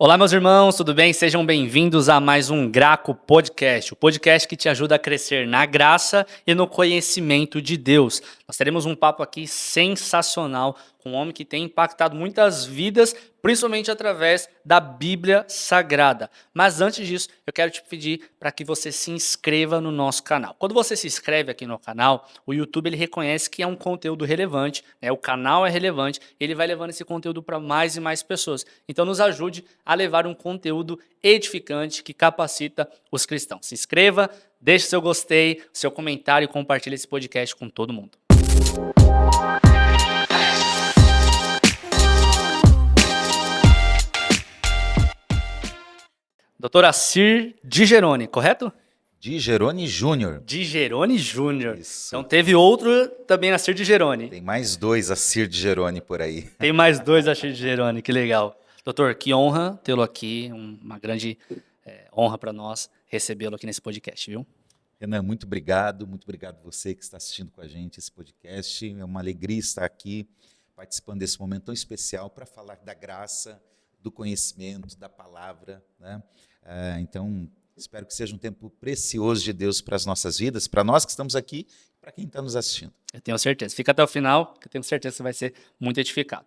Olá, meus irmãos, tudo bem? Sejam bem-vindos a mais um Graco Podcast, o podcast que te ajuda a crescer na graça e no conhecimento de Deus. Nós teremos um papo aqui sensacional com um homem que tem impactado muitas vidas, principalmente através da Bíblia Sagrada. Mas antes disso, eu quero te pedir para que você se inscreva no nosso canal. Quando você se inscreve aqui no canal, o YouTube ele reconhece que é um conteúdo relevante, né? O canal é relevante, ele vai levando esse conteúdo para mais e mais pessoas. Então nos ajude a levar um conteúdo edificante que capacita os cristãos. Se inscreva, deixe seu gostei, seu comentário e compartilhe esse podcast com todo mundo. Doutor Assir Digerone, correto? Digerone Júnior. Digerone Júnior. Isso. Então teve outro também Assir Digerone. Tem mais dois Assir Digerone por aí. Tem mais dois Assir Digerone, que legal. Doutor, que honra tê-lo aqui, uma grande honra para nós recebê-lo aqui nesse podcast, viu? Renan, muito obrigado você que está assistindo com a gente esse podcast. É uma alegria estar aqui participando desse momento tão especial para falar da graça, do conhecimento, da palavra, né? Então, espero que seja um tempo precioso de Deus para as nossas vidas, para nós que estamos aqui e para quem está nos assistindo. Eu tenho certeza. Fica até o final, que eu tenho certeza que você vai ser muito edificado.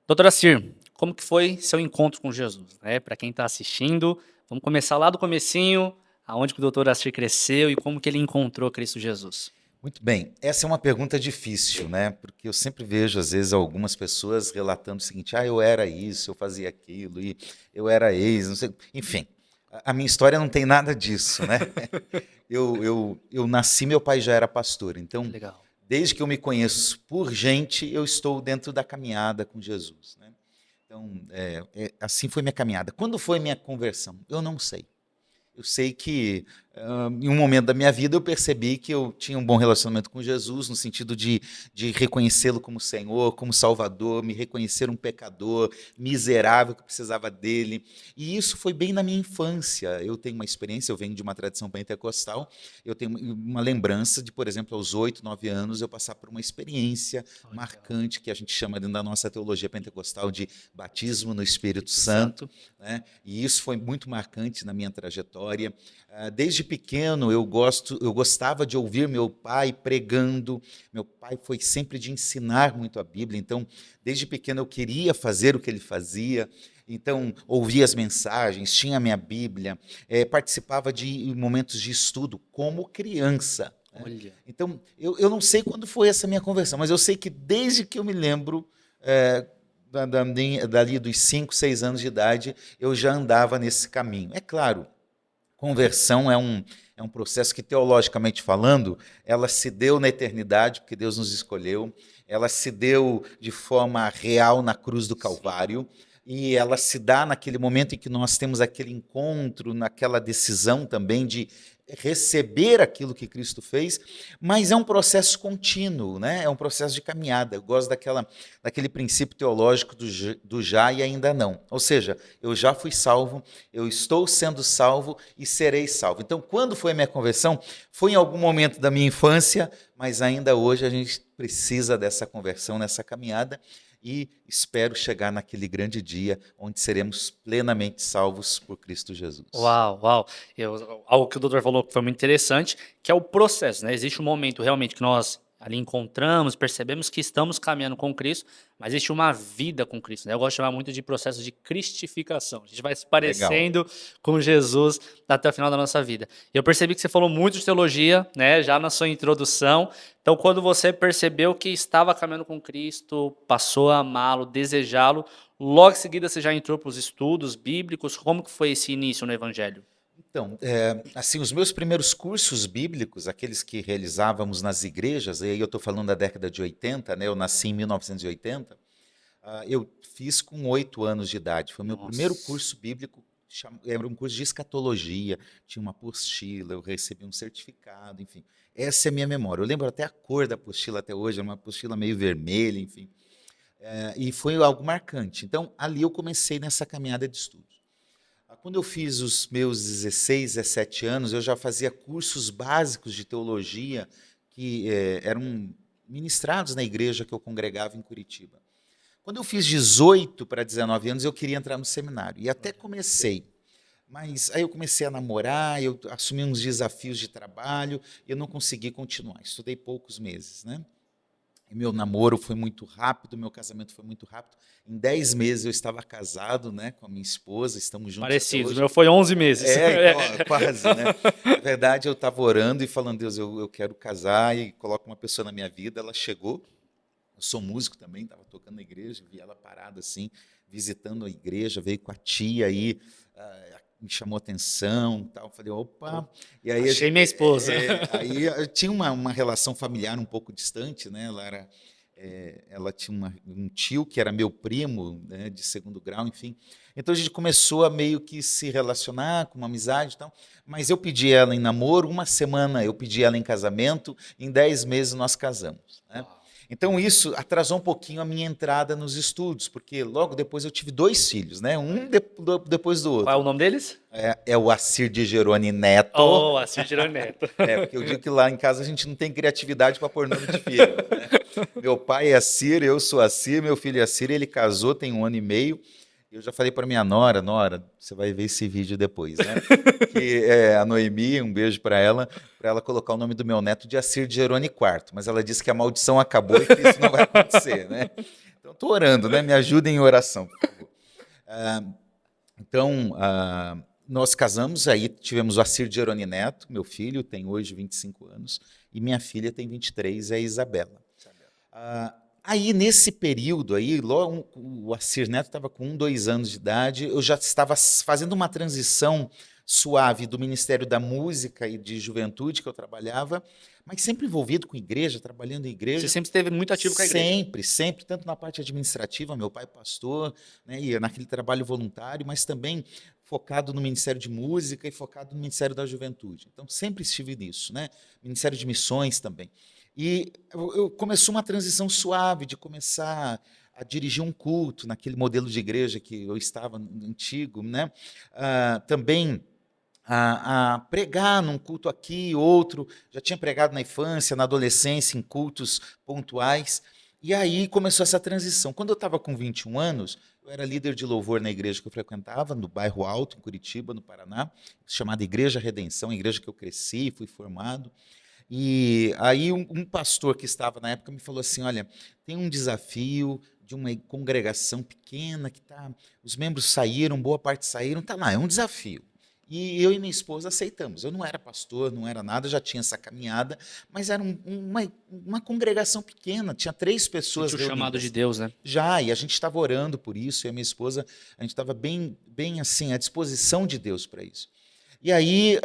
Doutor Assir, como que foi seu encontro com Jesus? Para quem está assistindo, vamos começar lá do comecinho, aonde que o doutor Assir cresceu e como que ele encontrou Cristo Jesus. Muito bem, essa é uma pergunta difícil, né? Porque eu sempre vejo, às vezes, algumas pessoas relatando o seguinte: eu era isso, eu fazia aquilo, e eu era ex, não sei. Enfim, a minha história não tem nada disso, né? Eu nasci, meu pai já era pastor, então, Legal. desde que eu me conheço por gente, eu estou dentro da caminhada com Jesus, né? Então, assim foi minha caminhada. Quando foi minha conversão? Eu não sei. Eu sei que, em um momento da minha vida, eu percebi que eu tinha um bom relacionamento com Jesus, no sentido de reconhecê-lo como Senhor, como Salvador, me reconhecer um pecador, miserável, que precisava dele. E isso foi bem na minha infância. Eu tenho uma experiência, eu venho de uma tradição pentecostal, eu tenho uma lembrança de, por exemplo, aos 8, 9 anos, eu passar por uma experiência marcante, que a gente chama dentro da nossa teologia pentecostal de batismo no Espírito Santo, né? E isso foi muito marcante na minha trajetória. Desde pequeno eu gostava de ouvir meu pai pregando. Meu pai foi sempre de ensinar muito a Bíblia, então desde pequeno eu queria fazer o que ele fazia. Então ouvia as mensagens, tinha a minha Bíblia, participava de momentos de estudo como criança, né? Olha. Então eu não sei quando foi essa minha conversão, mas eu sei que desde que eu me lembro, dali dos 5, 6 anos de idade, eu já andava nesse caminho. É claro, conversão é um processo que, teologicamente falando, ela se deu na eternidade, porque Deus nos escolheu, ela se deu de forma real na cruz do Calvário, e ela se dá naquele momento em que nós temos aquele encontro, naquela decisão também de receber aquilo que Cristo fez, mas é um processo contínuo, né? É um processo de caminhada. Eu gosto daquele princípio teológico do já e ainda não. Ou seja, eu já fui salvo, eu estou sendo salvo e serei salvo. Então, quando foi a minha conversão? Foi em algum momento da minha infância, mas ainda hoje a gente precisa dessa conversão, nessa caminhada, e espero chegar naquele grande dia onde seremos plenamente salvos por Cristo Jesus. Uau. Algo que o doutor falou que foi muito interessante, que é o processo, né? Existe um momento realmente que nós ali encontramos, percebemos que estamos caminhando com Cristo, mas existe uma vida com Cristo, né? Eu gosto de chamar muito de processo de cristificação. A gente vai se parecendo com Jesus até o final da nossa vida. E eu percebi que você falou muito de teologia, né? Já na sua introdução. Então, quando você percebeu que estava caminhando com Cristo, passou a amá-lo, desejá-lo, logo em seguida você já entrou para os estudos bíblicos. Como que foi esse início no Evangelho? Então, assim, os meus primeiros cursos bíblicos, aqueles que realizávamos nas igrejas, e aí eu estou falando da década de 80, né? Eu nasci em 1980, eu fiz com 8 anos de idade. Foi o meu primeiro curso bíblico, era um curso de escatologia, tinha uma apostila, eu recebi um certificado, enfim. Essa é a minha memória. Eu lembro até a cor da apostila até hoje, era uma apostila meio vermelha, enfim. E foi algo marcante. Então, ali eu comecei nessa caminhada de estudos. Quando eu fiz os meus 16, 17 anos, eu já fazia cursos básicos de teologia que eram ministrados na igreja que eu congregava em Curitiba. Quando eu fiz 18 para 19 anos, eu queria entrar no seminário. E até comecei. Mas aí eu comecei a namorar, eu assumi uns desafios de trabalho e eu não consegui continuar. Estudei poucos meses, né? E meu namoro foi muito rápido, meu casamento foi muito rápido. Em 10 meses eu estava casado, né, com a minha esposa, estamos juntos até Parecido, o hoje. meu foi 11 meses. Então, ó, quase, né? Na verdade, eu estava orando e falando, Deus, eu quero casar e coloco uma pessoa na minha vida. Ela chegou, eu sou músico também, estava tocando na igreja, vi ela parada assim, visitando a igreja, veio com a tia aí, me chamou atenção, tal. Falei, opa. E aí, Achei minha esposa. aí eu tinha uma relação familiar um pouco distante, né? Ela tinha um tio que era meu primo, né, de segundo grau, enfim. Então a gente começou a meio que se relacionar com uma amizade e tal. Mas eu pedi ela em namoro, uma semana eu pedi ela em casamento, em 10 meses nós casamos, né? Então isso atrasou um pouquinho a minha entrada nos estudos, porque logo depois eu tive 2 filhos, né? Depois do Qual é outro. o nome deles? É o Assir de Jerônimo Neto. Oh, Assir Neto. Porque eu digo que lá em casa a gente não tem criatividade para pôr nome de filho, né? Meu pai é Assir, eu sou Assir, meu filho é Assir, ele casou tem 1 ano e meio. Eu já falei para minha nora, você vai ver esse vídeo depois, né? Que é a Noemi, um beijo para ela colocar o nome do meu neto de Assir de Jerônimo IV. Mas ela disse que a maldição acabou e que isso não vai acontecer, né? Então estou orando, né? Me ajudem em oração, por favor. Então, nós casamos, aí tivemos o Assir de Jerônimo Neto, meu filho tem hoje 25 anos, e minha filha tem 23, é a Isabela. Aí, nesse período, aí, logo, o Assir Neto estava com 1, 2 anos de idade, eu já estava fazendo uma transição suave do Ministério da Música e de Juventude, que eu trabalhava, mas sempre envolvido com igreja, trabalhando em igreja. Você sempre esteve muito ativo com a igreja. Sempre, sempre, tanto na parte administrativa, meu pai pastor, né, e naquele trabalho voluntário, mas também focado no Ministério de Música e focado no Ministério da Juventude. Então, sempre estive nisso, né? Ministério de Missões também. E começou uma transição suave de começar a dirigir um culto naquele modelo de igreja que eu estava antigo, né? Também a pregar num culto aqui, outro. Já tinha pregado na infância, na adolescência, em cultos pontuais. E aí começou essa transição. Quando eu estava com 21 anos, eu era líder de louvor na igreja que eu frequentava, no bairro Alto, em Curitiba, no Paraná, chamada Igreja Redenção, a igreja que eu cresci, fui formado. E aí um pastor que estava na época me falou assim, olha, tem um desafio de uma congregação pequena que os membros saíram, boa parte saíram, tá lá, é um desafio. E eu e minha esposa aceitamos. Eu não era pastor, não era nada, já tinha essa caminhada, mas era uma congregação pequena, tinha 3 pessoas Sentiu o chamado de Deus, né? Já, e a gente estava orando por isso, e a minha esposa, a gente estava bem assim, à disposição de Deus para isso. E aí,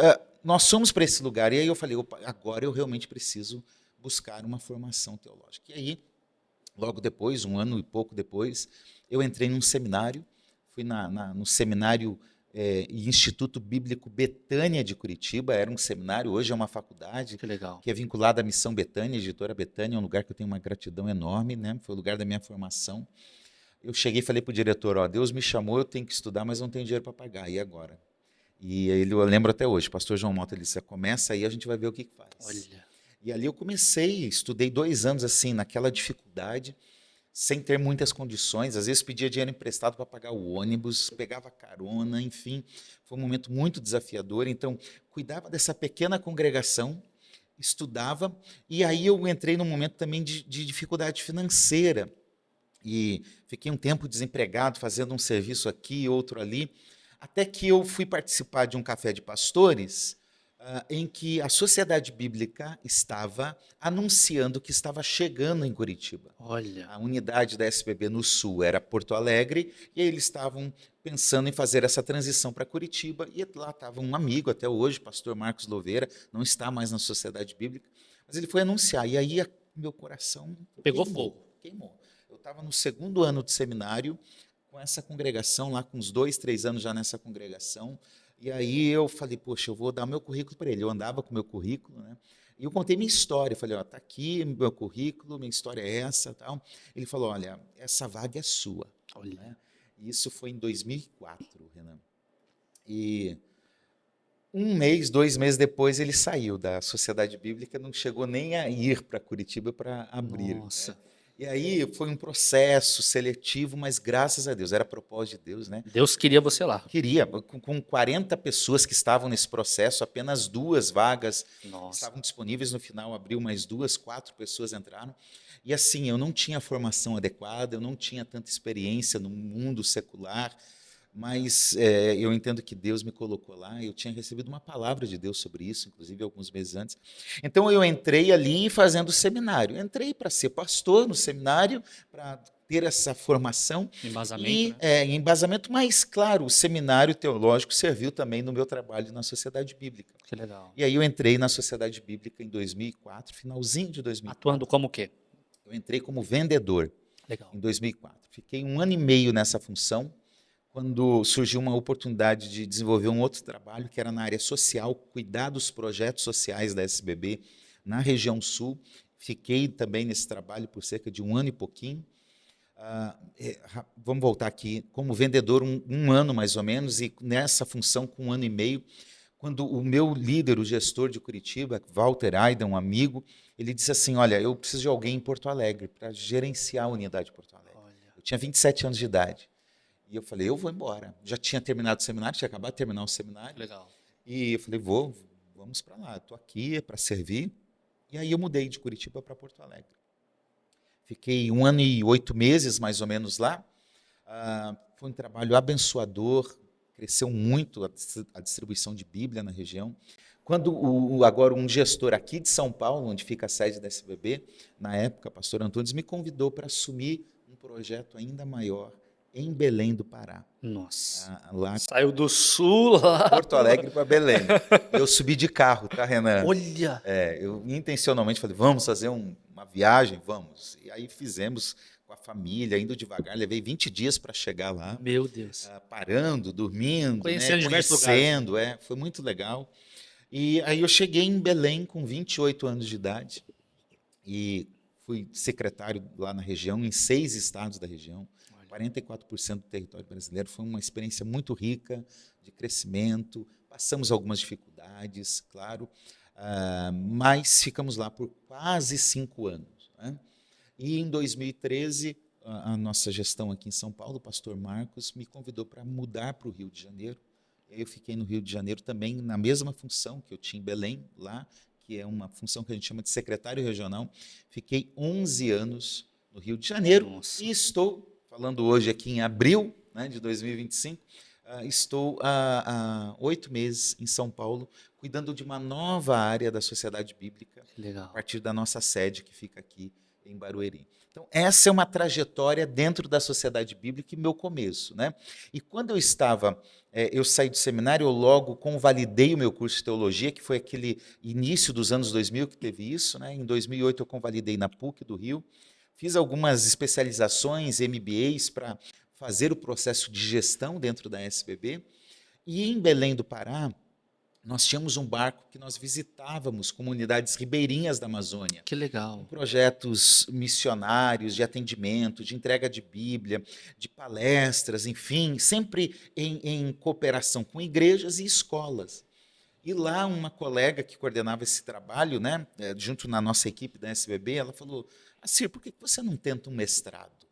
nós fomos para esse lugar, e aí eu falei, opa, agora eu realmente preciso buscar uma formação teológica. E aí, logo depois, 1 ano e pouco depois, eu entrei num seminário, fui no seminário Instituto Bíblico Betânia de Curitiba, era um seminário, hoje é uma faculdade, que legal, que é vinculada à Missão Betânia, Editora Betânia, é um lugar que eu tenho uma gratidão enorme, né? Foi o lugar da minha formação. Eu cheguei e falei para o diretor, ó, Deus me chamou, eu tenho que estudar, mas não tenho dinheiro para pagar, e agora? E eu lembro até hoje, o pastor João Mota, ele disse, começa aí, a gente vai ver o que faz. olha. E ali eu comecei, estudei 2 anos assim, naquela dificuldade, sem ter muitas condições, às vezes pedia dinheiro emprestado para pagar o ônibus, pegava carona, enfim, foi um momento muito desafiador, então cuidava dessa pequena congregação, estudava, e aí eu entrei num momento também de dificuldade financeira, e fiquei um tempo desempregado, fazendo um serviço aqui, outro ali, até que eu fui participar de um café de pastores, em que a Sociedade Bíblica estava anunciando que estava chegando em Curitiba. Olha. A unidade da SBB no Sul era Porto Alegre, e aí eles estavam pensando em fazer essa transição para Curitiba, e lá estava um amigo até hoje, pastor Marcos Louveira, não está mais na Sociedade Bíblica, mas ele foi anunciar, e aí meu coração Pegou fogo. Queimou. Eu estava no 2º ano de seminário, com essa congregação, lá com uns 2, 3 anos já nessa congregação, e aí eu falei, poxa, eu vou dar meu currículo para ele. Eu andava com o meu currículo, né? E eu contei minha história. Eu falei, ó, tá aqui meu currículo, minha história é essa, tal. Ele falou, olha, essa vaga é sua. Olha. Né? E isso foi em 2004, Renan. E 1 mês, 2 meses depois, ele saiu da Sociedade Bíblica, não chegou nem a ir para Curitiba para abrir. Nossa. Né? E aí foi um processo seletivo, mas graças a Deus, era propósito de Deus, né? Deus queria você lá. Queria, com 40 pessoas que estavam nesse processo, apenas 2 vagas Nossa. estavam disponíveis. No final, abriu mais 2, 4 pessoas entraram. E assim, eu não tinha a formação adequada, eu não tinha tanta experiência no mundo secular, mas eu entendo que Deus me colocou lá. Eu tinha recebido uma palavra de Deus sobre isso, inclusive alguns meses antes. Então eu entrei ali fazendo seminário. Entrei para ser pastor no seminário, para ter essa formação Embasamento, e né? embasamento. Mas, claro, o seminário teológico serviu também no meu trabalho na Sociedade Bíblica. Que legal. E aí eu entrei na Sociedade Bíblica em 2004, finalzinho de 2004. Atuando como o quê? Eu entrei como vendedor Legal. em 2004. Fiquei 1 ano e meio nessa função, quando surgiu uma oportunidade de desenvolver um outro trabalho, que era na área social, cuidar dos projetos sociais da SBB na região sul. Fiquei também nesse trabalho por cerca de 1 ano e pouquinho. Vamos voltar aqui, como vendedor, um ano mais ou menos, e nessa função com 1 ano e meio, quando o meu líder, o gestor de Curitiba, Walter Aida, um amigo, ele disse assim: olha, eu preciso de alguém em Porto Alegre para gerenciar a unidade de Porto Alegre. Olha, Eu tinha 27 anos de idade. E eu falei, eu vou embora. Já tinha terminado o seminário, tinha acabado de terminar o seminário. legal. E eu falei, vamos para lá. Estou aqui para servir. E aí eu mudei de Curitiba para Porto Alegre. Fiquei 1 ano e 8 meses, mais ou menos, lá. Foi um trabalho abençoador, cresceu muito a distribuição de Bíblia na região. Quando agora um gestor aqui de São Paulo, onde fica a sede da SBB, na época, pastor Antunes, me convidou para assumir um projeto ainda maior em Belém do Pará. Nossa. Lá Saiu do sul lá. Porto Alegre para Belém. Eu subi de carro, tá, Renan? Olha. Eu intencionalmente falei, vamos fazer uma viagem? Vamos. E aí fizemos com a família, indo devagar. Levei 20 dias para chegar lá, Meu Deus. parando, dormindo, né, Conhecendo diversos lugares. foi muito legal. E aí eu cheguei em Belém com 28 anos de idade e fui secretário lá na região, em 6 estados da região. 44% do território brasileiro. Foi uma experiência muito rica de crescimento. Passamos algumas dificuldades, claro, mas ficamos lá por quase 5 anos, né? E em 2013, a nossa gestão aqui em São Paulo, o pastor Marcos, me convidou para mudar para o Rio de Janeiro. Eu fiquei no Rio de Janeiro também na mesma função que eu tinha em Belém, lá, que é uma função que a gente chama de secretário regional. Fiquei 11 anos no Rio de Janeiro. Nossa. E estou falando hoje aqui em abril, né, de 2025, estou há 8 meses em São Paulo, cuidando de uma nova área da Sociedade Bíblica, Que legal. a partir da nossa sede, que fica aqui em Barueri. Então, essa é uma trajetória dentro da Sociedade Bíblica e meu começo, né? E quando eu saí do seminário, eu logo convalidei o meu curso de teologia, que foi aquele início dos anos 2000 que teve isso, né? Em 2008 eu convalidei na PUC do Rio. Fiz algumas especializações, MBAs, para fazer o processo de gestão dentro da SBB. E em Belém do Pará, nós tínhamos um barco que nós visitávamos comunidades ribeirinhas da Amazônia. Que legal. Projetos missionários, de atendimento, de entrega de Bíblia, de palestras, enfim, sempre em cooperação com igrejas e escolas. E lá uma colega que coordenava esse trabalho, né, junto na nossa equipe da SBB, ela falou: Assir, por que você não tenta um mestrado?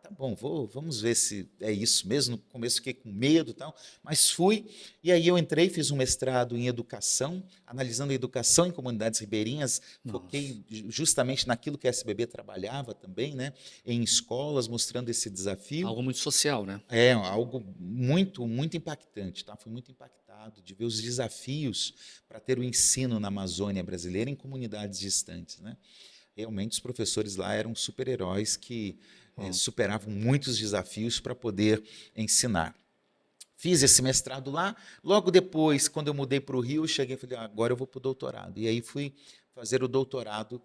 Tá bom, vamos ver se é isso mesmo. No começo fiquei com medo e tal, mas fui. E aí eu entrei, fiz um mestrado em educação, analisando a educação em comunidades ribeirinhas. Foquei justamente naquilo que a SBB trabalhava também, né, em escolas, mostrando esse desafio. Algo muito social, né? É, algo muito, muito impactante, tá? Fui muito impactado de ver os desafios para ter o ensino na Amazônia brasileira em comunidades distantes, né? Realmente os professores lá eram super-heróis que superavam muitos desafios para poder ensinar. Fiz esse mestrado lá, logo depois, quando eu mudei para o Rio, cheguei e falei, agora eu vou para o doutorado. E aí fui fazer o doutorado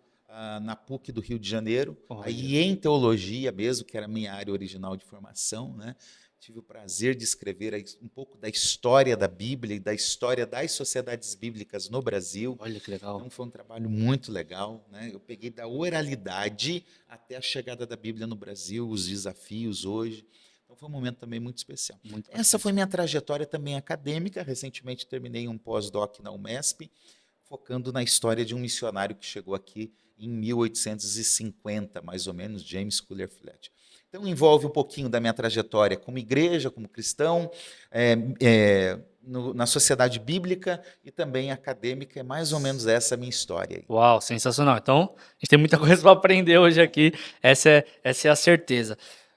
na PUC do Rio de Janeiro, aí em teologia mesmo, que era a minha área original de formação, né? Tive o prazer de escrever um pouco da história da Bíblia e da história das sociedades bíblicas no Brasil. Olha que legal. Então foi um trabalho muito legal, né? Eu peguei da oralidade até a chegada da Bíblia no Brasil, os desafios hoje. Então foi um momento também muito especial. Essa foi minha trajetória também acadêmica. Recentemente terminei um pós-doc na UMESP, focando na história de um missionário que chegou aqui em 1850, mais ou menos, James Clear Fletcher. Então, envolve um pouquinho da minha trajetória como igreja, como cristão, na sociedade bíblica e também acadêmica. É mais ou menos essa a minha história aí. Uau, sensacional. Então, a gente tem muita coisa para aprender hoje aqui, essa é a certeza.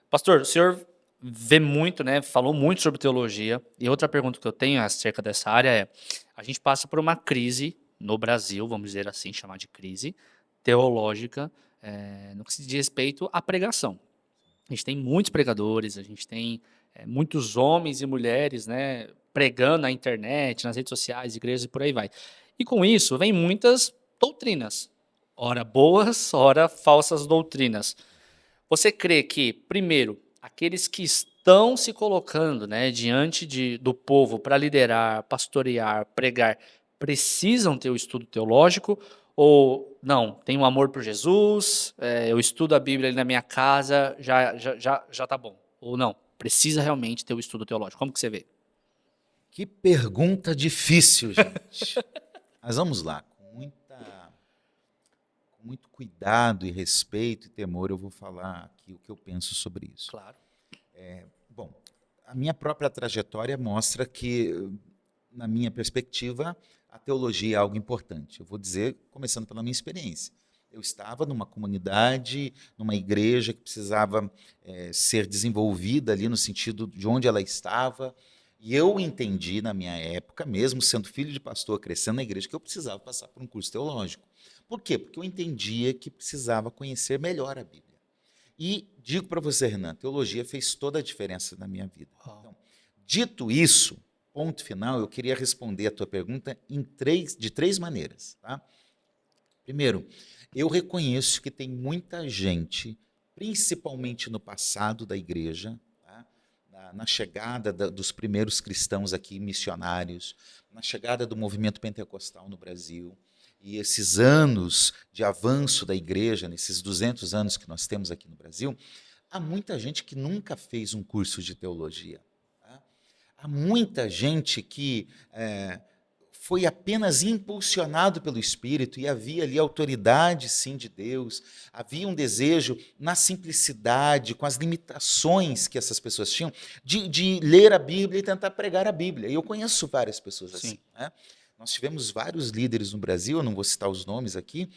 Pastor, o senhor vê muito, né, falou muito sobre teologia, e outra pergunta que eu tenho acerca dessa área é, a gente passa por uma crise no Brasil, vamos dizer assim, chamar de crise teológica, no que se diz respeito à pregação. A gente tem muitos pregadores, a gente tem muitos homens e mulheres, né, pregando na internet, nas redes sociais, igrejas e por aí vai. E com isso vem muitas doutrinas, ora boas, ora falsas doutrinas. Você crê que, primeiro, aqueles que estão se colocando, né, diante do povo para liderar, pastorear, pregar, precisam ter o estudo teológico? Ou não, tenho amor por Jesus, eu estudo a Bíblia ali na minha casa, já tá bom? Ou não, precisa realmente ter o estudo teológico? Como que você vê? Que pergunta difícil, gente. Mas vamos lá, com muito cuidado e respeito e temor, eu vou falar aqui o que eu penso sobre isso. Claro. Bom, a minha própria trajetória mostra que, na minha perspectiva, a teologia é algo importante. Eu vou dizer, começando pela minha experiência. Eu estava numa comunidade, numa igreja que precisava ser desenvolvida ali no sentido de onde ela estava, e eu entendi na minha época, mesmo sendo filho de pastor, crescendo na igreja, que eu precisava passar por um curso teológico. Por quê? Porque eu entendia que precisava conhecer melhor a Bíblia. E digo para você, Renan, teologia fez toda a diferença na minha vida. Então, dito isso, ponto final, eu queria responder a tua pergunta de três maneiras. Tá? Primeiro, eu reconheço que tem muita gente, principalmente no passado da igreja, tá? na chegada dos primeiros cristãos aqui, missionários, na chegada do movimento pentecostal no Brasil, e esses anos de avanço da igreja, nesses 200 anos que nós temos aqui no Brasil, há muita gente que nunca fez um curso de teologia. Tá? Há muita gente que foi apenas impulsionado pelo Espírito e havia ali autoridade, sim, de Deus, havia um desejo na simplicidade, com as limitações que essas pessoas tinham, de ler a Bíblia e tentar pregar a Bíblia. E eu conheço várias pessoas assim. Né? Nós tivemos vários líderes no Brasil, eu não vou citar os nomes aqui,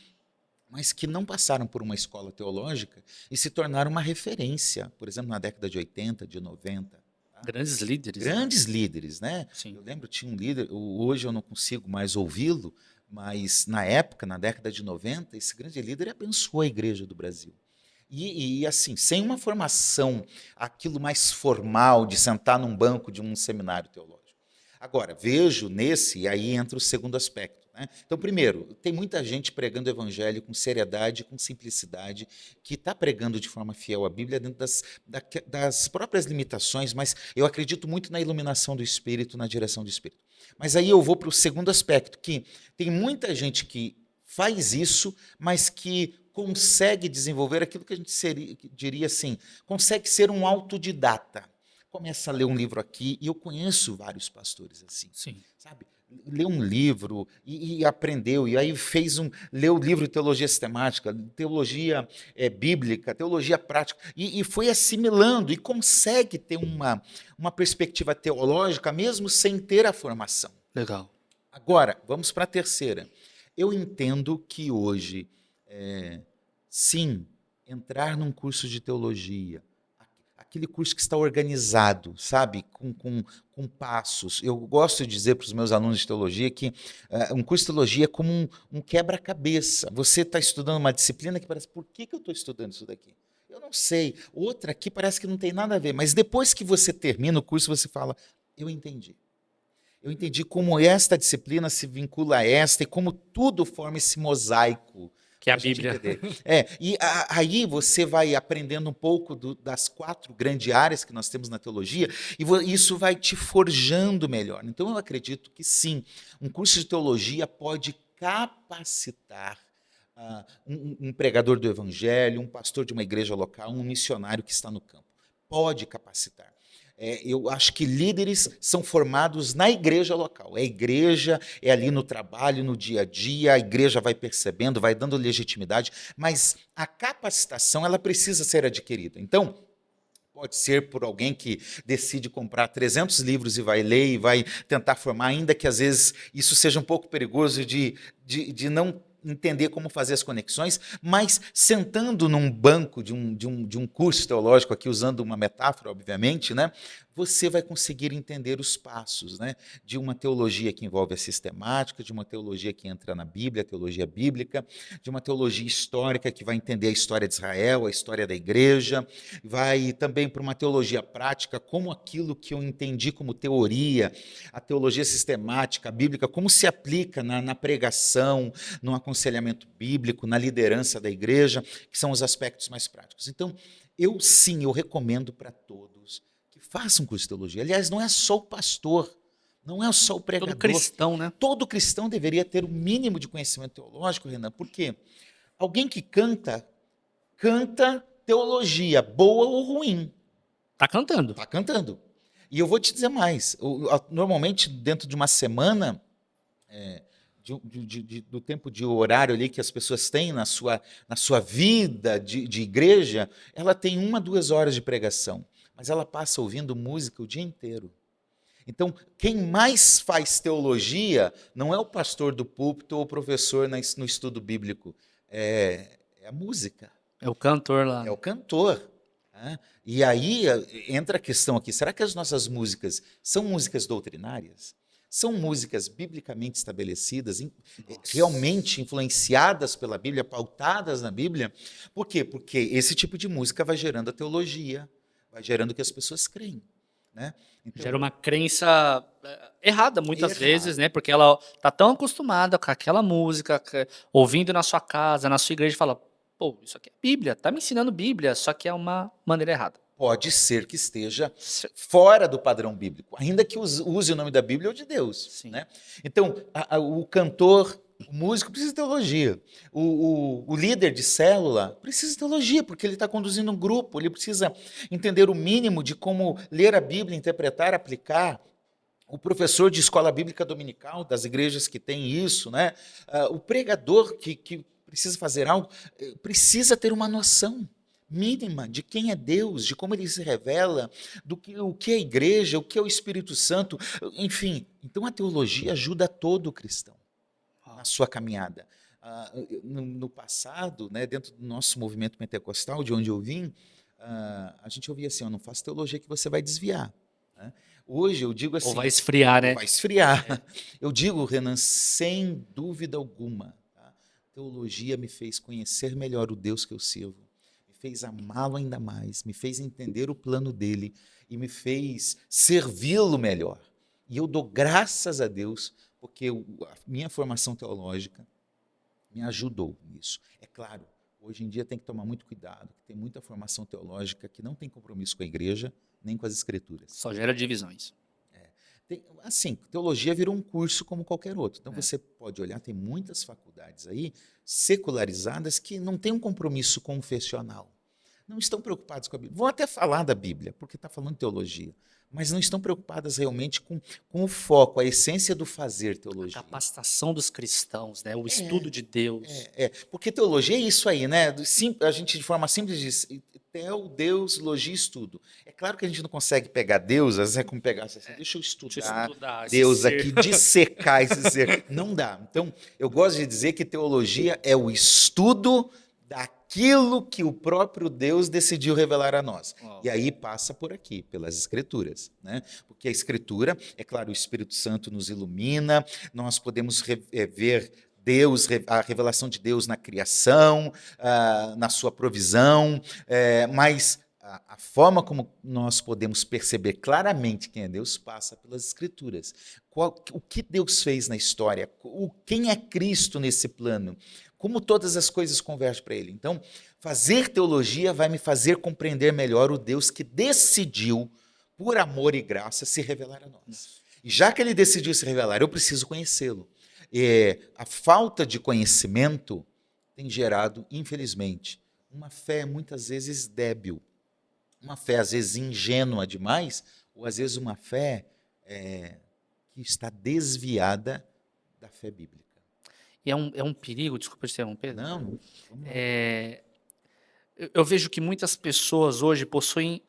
mas que não passaram por uma escola teológica e se tornaram uma referência, por exemplo, na década de 80, de 90. Tá? Grandes líderes. Grandes líderes, né? Sim. Eu lembro, tinha um líder, hoje eu não consigo mais ouvi-lo, mas na época, na década de 90, esse grande líder abençoou a igreja do Brasil. E assim, sem uma formação, aquilo mais formal de sentar num banco de um seminário teológico. Agora, vejo nesse, e aí entra o segundo aspecto. Né? Então, primeiro, tem muita gente pregando o evangelho com seriedade, com simplicidade, que está pregando de forma fiel a Bíblia dentro das próprias limitações, mas eu acredito muito na iluminação do Espírito, na direção do Espírito. Mas aí eu vou para o segundo aspecto, que tem muita gente que faz isso, mas que consegue desenvolver aquilo que a gente diria assim, consegue ser um autodidata. Começa a ler um livro aqui, e eu conheço vários pastores assim. Sim. Sabe? Leu um livro e aprendeu, e aí leu o livro de teologia sistemática, teologia bíblica, teologia prática, e foi assimilando, e consegue ter uma perspectiva teológica, mesmo sem ter a formação. Legal. Agora, vamos para a terceira. Eu entendo que hoje, sim, entrar num curso de teologia, aquele curso que está organizado, sabe, com passos. Eu gosto de dizer para os meus alunos de teologia que um curso de teologia é como um quebra-cabeça. Você está estudando uma disciplina que parece, por que eu estou estudando isso daqui? Eu não sei. Outra aqui parece que não tem nada a ver. Mas depois que você termina o curso, você fala, eu entendi. Eu entendi como esta disciplina se vincula a esta e como tudo forma esse mosaico. Que é a Bíblia. E aí você vai aprendendo um pouco das 4 grandes áreas que nós temos na teologia e isso vai te forjando melhor. Então eu acredito que sim, um curso de teologia pode capacitar um pregador do evangelho, um pastor de uma igreja local, um missionário que está no campo. Pode capacitar. Eu acho que líderes são formados na igreja local. É a igreja, é ali no trabalho, no dia a dia, a igreja vai percebendo, vai dando legitimidade, mas a capacitação ela precisa ser adquirida. Então, pode ser por alguém que decide comprar 300 livros e vai ler e vai tentar formar, ainda que às vezes isso seja um pouco perigoso de não entender como fazer as conexões, mas sentando num banco de um curso teológico, aqui usando uma metáfora, obviamente, né, você vai conseguir entender os passos, né, de uma teologia que envolve a sistemática, de uma teologia que entra na Bíblia, a teologia bíblica, de uma teologia histórica que vai entender a história de Israel, a história da igreja, vai também para uma teologia prática, como aquilo que eu entendi como teoria, a teologia sistemática, a bíblica, como se aplica na pregação, no aconselhamento bíblico, na liderança da igreja, que são os aspectos mais práticos. Então, eu recomendo para todos que façam curso de teologia. Aliás, não é só o pastor, não é só o pregador. Todo cristão, né? Todo cristão deveria ter o mínimo de conhecimento teológico, Renan, porque alguém que canta teologia, boa ou ruim. Tá cantando. Está cantando. E eu vou te dizer mais. Normalmente, dentro de uma semana, do tempo de horário ali que as pessoas têm na sua vida de igreja, ela tem 1 a 2 horas de pregação. Mas ela passa ouvindo música o dia inteiro. Então, quem mais faz teologia não é o pastor do púlpito ou o professor no estudo bíblico. É a música. É o cantor lá. É o cantor. Né? E aí entra a questão aqui: será que as nossas músicas são músicas doutrinárias? São músicas biblicamente estabelecidas, realmente influenciadas pela Bíblia, pautadas na Bíblia? Por quê? Porque esse tipo de música vai gerando a teologia, vai gerando o que as pessoas creem. Né? Então, gera uma crença errada muitas vezes, errado. né? Porque ela tá tão acostumada com aquela música, ouvindo na sua casa, na sua igreja, e fala, pô, isso aqui é Bíblia, tá me ensinando Bíblia, só que é uma maneira errada. Pode ser que esteja fora do padrão bíblico, ainda que use o nome da Bíblia ou de Deus. Sim. Né? Então, o cantor, o músico precisa de teologia. O líder de célula precisa de teologia, porque ele está conduzindo um grupo, ele precisa entender o mínimo de como ler a Bíblia, interpretar, aplicar. O professor de escola bíblica dominical, das igrejas que têm isso, né? O pregador que precisa fazer algo, precisa ter uma noção mínima de quem é Deus, de como ele se revela, o que é a igreja, o que é o Espírito Santo, enfim. Então a teologia ajuda todo cristão na sua caminhada. No passado, né, dentro do nosso movimento pentecostal, de onde eu vim, a gente ouvia assim, não faça teologia que você vai desviar. Né? Hoje eu digo assim... Ou vai esfriar, né? Vai esfriar. Eu digo, Renan, sem dúvida alguma, teologia me fez conhecer melhor o Deus que eu sirvo, me fez amá-lo ainda mais, me fez entender o plano dele e me fez servi-lo melhor. E eu dou graças a Deus porque a minha formação teológica me ajudou nisso. É claro, hoje em dia tem que tomar muito cuidado, tem muita formação teológica que não tem compromisso com a igreja, nem com as escrituras. Só gera divisões. Assim, teologia virou um curso como qualquer outro. Então você pode olhar, tem muitas faculdades aí secularizadas que não têm um compromisso confessional. Não estão preocupadas com a Bíblia. Vão até falar da Bíblia, porque está falando de teologia, mas não estão preocupadas realmente com o foco, a essência do fazer teologia. A capacitação dos cristãos, né? O estudo de Deus. Porque teologia é isso aí, né? A gente, de forma simples, diz Deus, logia, estudo. É claro que a gente não consegue pegar Deus, às vezes é como pegar assim, deixa eu estudar Deus aqui, dissecar esse ser. Não dá. Então, eu gosto de dizer que teologia é o estudo daquilo que o próprio Deus decidiu revelar a nós. E aí passa por aqui, pelas Escrituras. Né? Porque a Escritura, é claro, o Espírito Santo nos ilumina, nós podemos ver Deus, a revelação de Deus na criação, na sua provisão, mas a forma como nós podemos perceber claramente quem é Deus passa pelas Escrituras. O que Deus fez na história, quem é Cristo nesse plano, como todas as coisas convergem para Ele. Então, fazer teologia vai me fazer compreender melhor o Deus que decidiu, por amor e graça, se revelar a nós. E já que Ele decidiu se revelar, eu preciso conhecê-lo. A falta de conhecimento tem gerado, infelizmente, uma fé muitas vezes débil, uma fé às vezes ingênua demais, ou às vezes uma fé que está desviada da fé bíblica. E é um perigo, desculpa te interromper. Não, vamos lá. Eu vejo que muitas pessoas hoje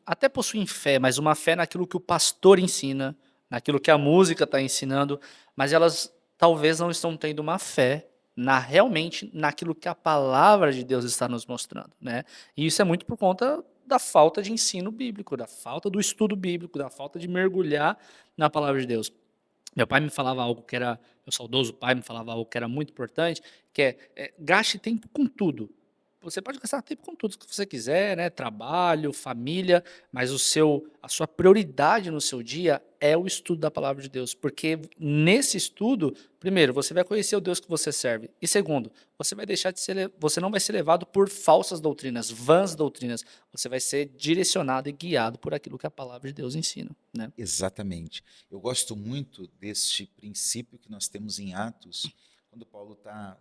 até possuem fé, mas uma fé naquilo que o pastor ensina, naquilo que a música está ensinando, mas elas talvez não estão tendo uma fé realmente naquilo que a palavra de Deus está nos mostrando, né? E isso é muito por conta da falta de ensino bíblico, da falta do estudo bíblico, da falta de mergulhar na palavra de Deus. Meu pai me falava algo que era, meu saudoso pai me falava algo que era muito importante, que gaste tempo com tudo. Você pode gastar tempo com tudo que você quiser, né? Trabalho, família, mas a sua prioridade no seu dia é o estudo da palavra de Deus, porque nesse estudo, primeiro, você vai conhecer o Deus que você serve, e segundo, você não vai ser levado por falsas doutrinas, vãs doutrinas, você vai ser direcionado e guiado por aquilo que a palavra de Deus ensina, né? Exatamente. Eu gosto muito deste princípio que nós temos em Atos, quando Paulo está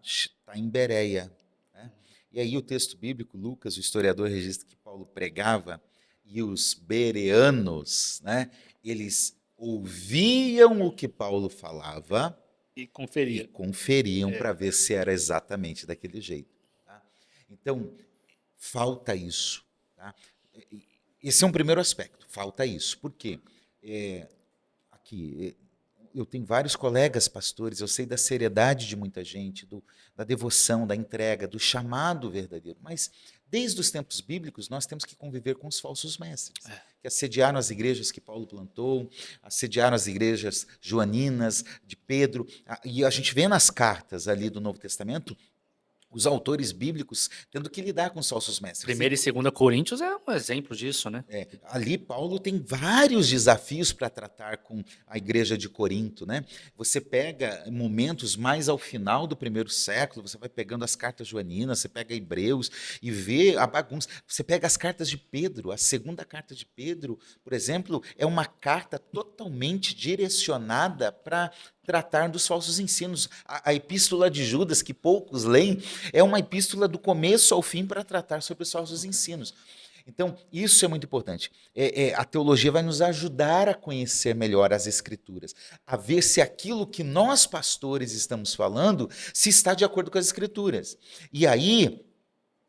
em Bereia, né? E aí o texto bíblico, Lucas, o historiador, registra que Paulo pregava e os bereanos, né, eles ouviam o que Paulo falava E e conferia. conferiam para ver se era exatamente daquele jeito. Tá? Então, falta isso. Tá? Esse é um primeiro aspecto, falta isso. Por quê? Aqui, eu tenho vários colegas pastores, eu sei da seriedade de muita gente, da devoção, da entrega, do chamado verdadeiro, mas desde os tempos bíblicos nós temos que conviver com os falsos mestres, que assediaram as igrejas que Paulo plantou, assediaram as igrejas joaninas, de Pedro, e a gente vê nas cartas ali do Novo Testamento os autores bíblicos tendo que lidar com os falsos mestres. Primeira e segunda Coríntios é um exemplo disso, né? Ali Paulo tem vários desafios para tratar com a igreja de Corinto, né? Você pega momentos mais ao final do primeiro século, você vai pegando as cartas joaninas, você pega Hebreus e vê a bagunça. Você pega as cartas de Pedro, a segunda carta de Pedro, por exemplo, é uma carta totalmente direcionada para tratar dos falsos ensinos. A epístola de Judas, que poucos leem, é uma epístola do começo ao fim para tratar sobre os falsos ensinos. Então, isso é muito importante. A teologia vai nos ajudar a conhecer melhor as Escrituras, a ver se aquilo que nós, pastores, estamos falando, se está de acordo com as Escrituras. E aí,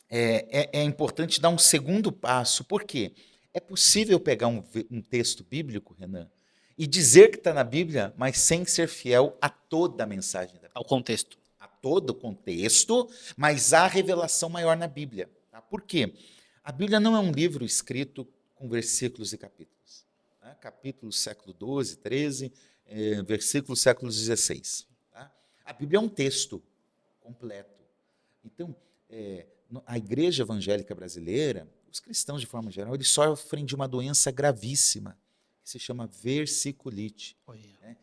é importante dar um segundo passo. Por quê? É possível pegar um texto bíblico, Renan, e dizer que está na Bíblia, mas sem ser fiel a toda a mensagem da Bíblia. Ao contexto. A todo o contexto, mas há revelação maior na Bíblia. Tá? Por quê? A Bíblia não é um livro escrito com versículos e capítulos. Né? Capítulos século XII, XIII, versículos século XVI. Tá? A Bíblia é um texto completo. Então, a igreja evangélica brasileira, os cristãos de forma geral, eles sofrem de uma doença gravíssima, que se chama versiculite. Né?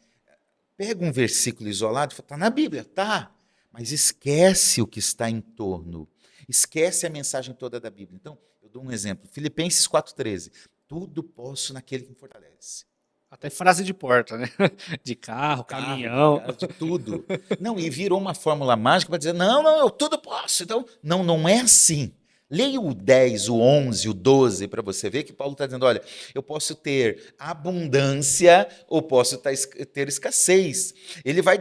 Pega um versículo isolado e fala, está na Bíblia, tá, mas esquece o que está em torno, esquece a mensagem toda da Bíblia. Então, eu dou um exemplo, Filipenses 4,13, tudo posso naquele que me fortalece. Até frase de porta, né? De carro, caminhão. De tudo. Não, e virou uma fórmula mágica para dizer, não, eu tudo posso. Então, não é assim. Leia o 10, o 11, o 12, para você ver que Paulo está dizendo, olha, eu posso ter abundância ou posso ter escassez. Ele vai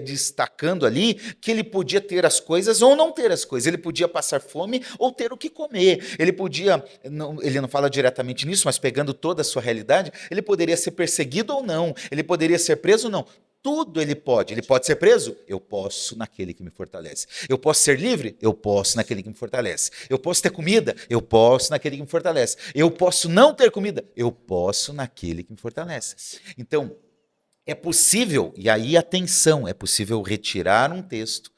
destacando ali que ele podia ter as coisas ou não ter as coisas. Ele podia passar fome ou ter o que comer. Ele não fala diretamente nisso, mas pegando toda a sua realidade, ele poderia ser perseguido ou não, ele poderia ser preso ou não. Tudo ele pode. Ele pode ser preso? Eu posso naquele que me fortalece. Eu posso ser livre? Eu posso naquele que me fortalece. Eu posso ter comida? Eu posso naquele que me fortalece. Eu posso não ter comida? Eu posso naquele que me fortalece. Então, é possível, e aí atenção, é possível retirar um texto,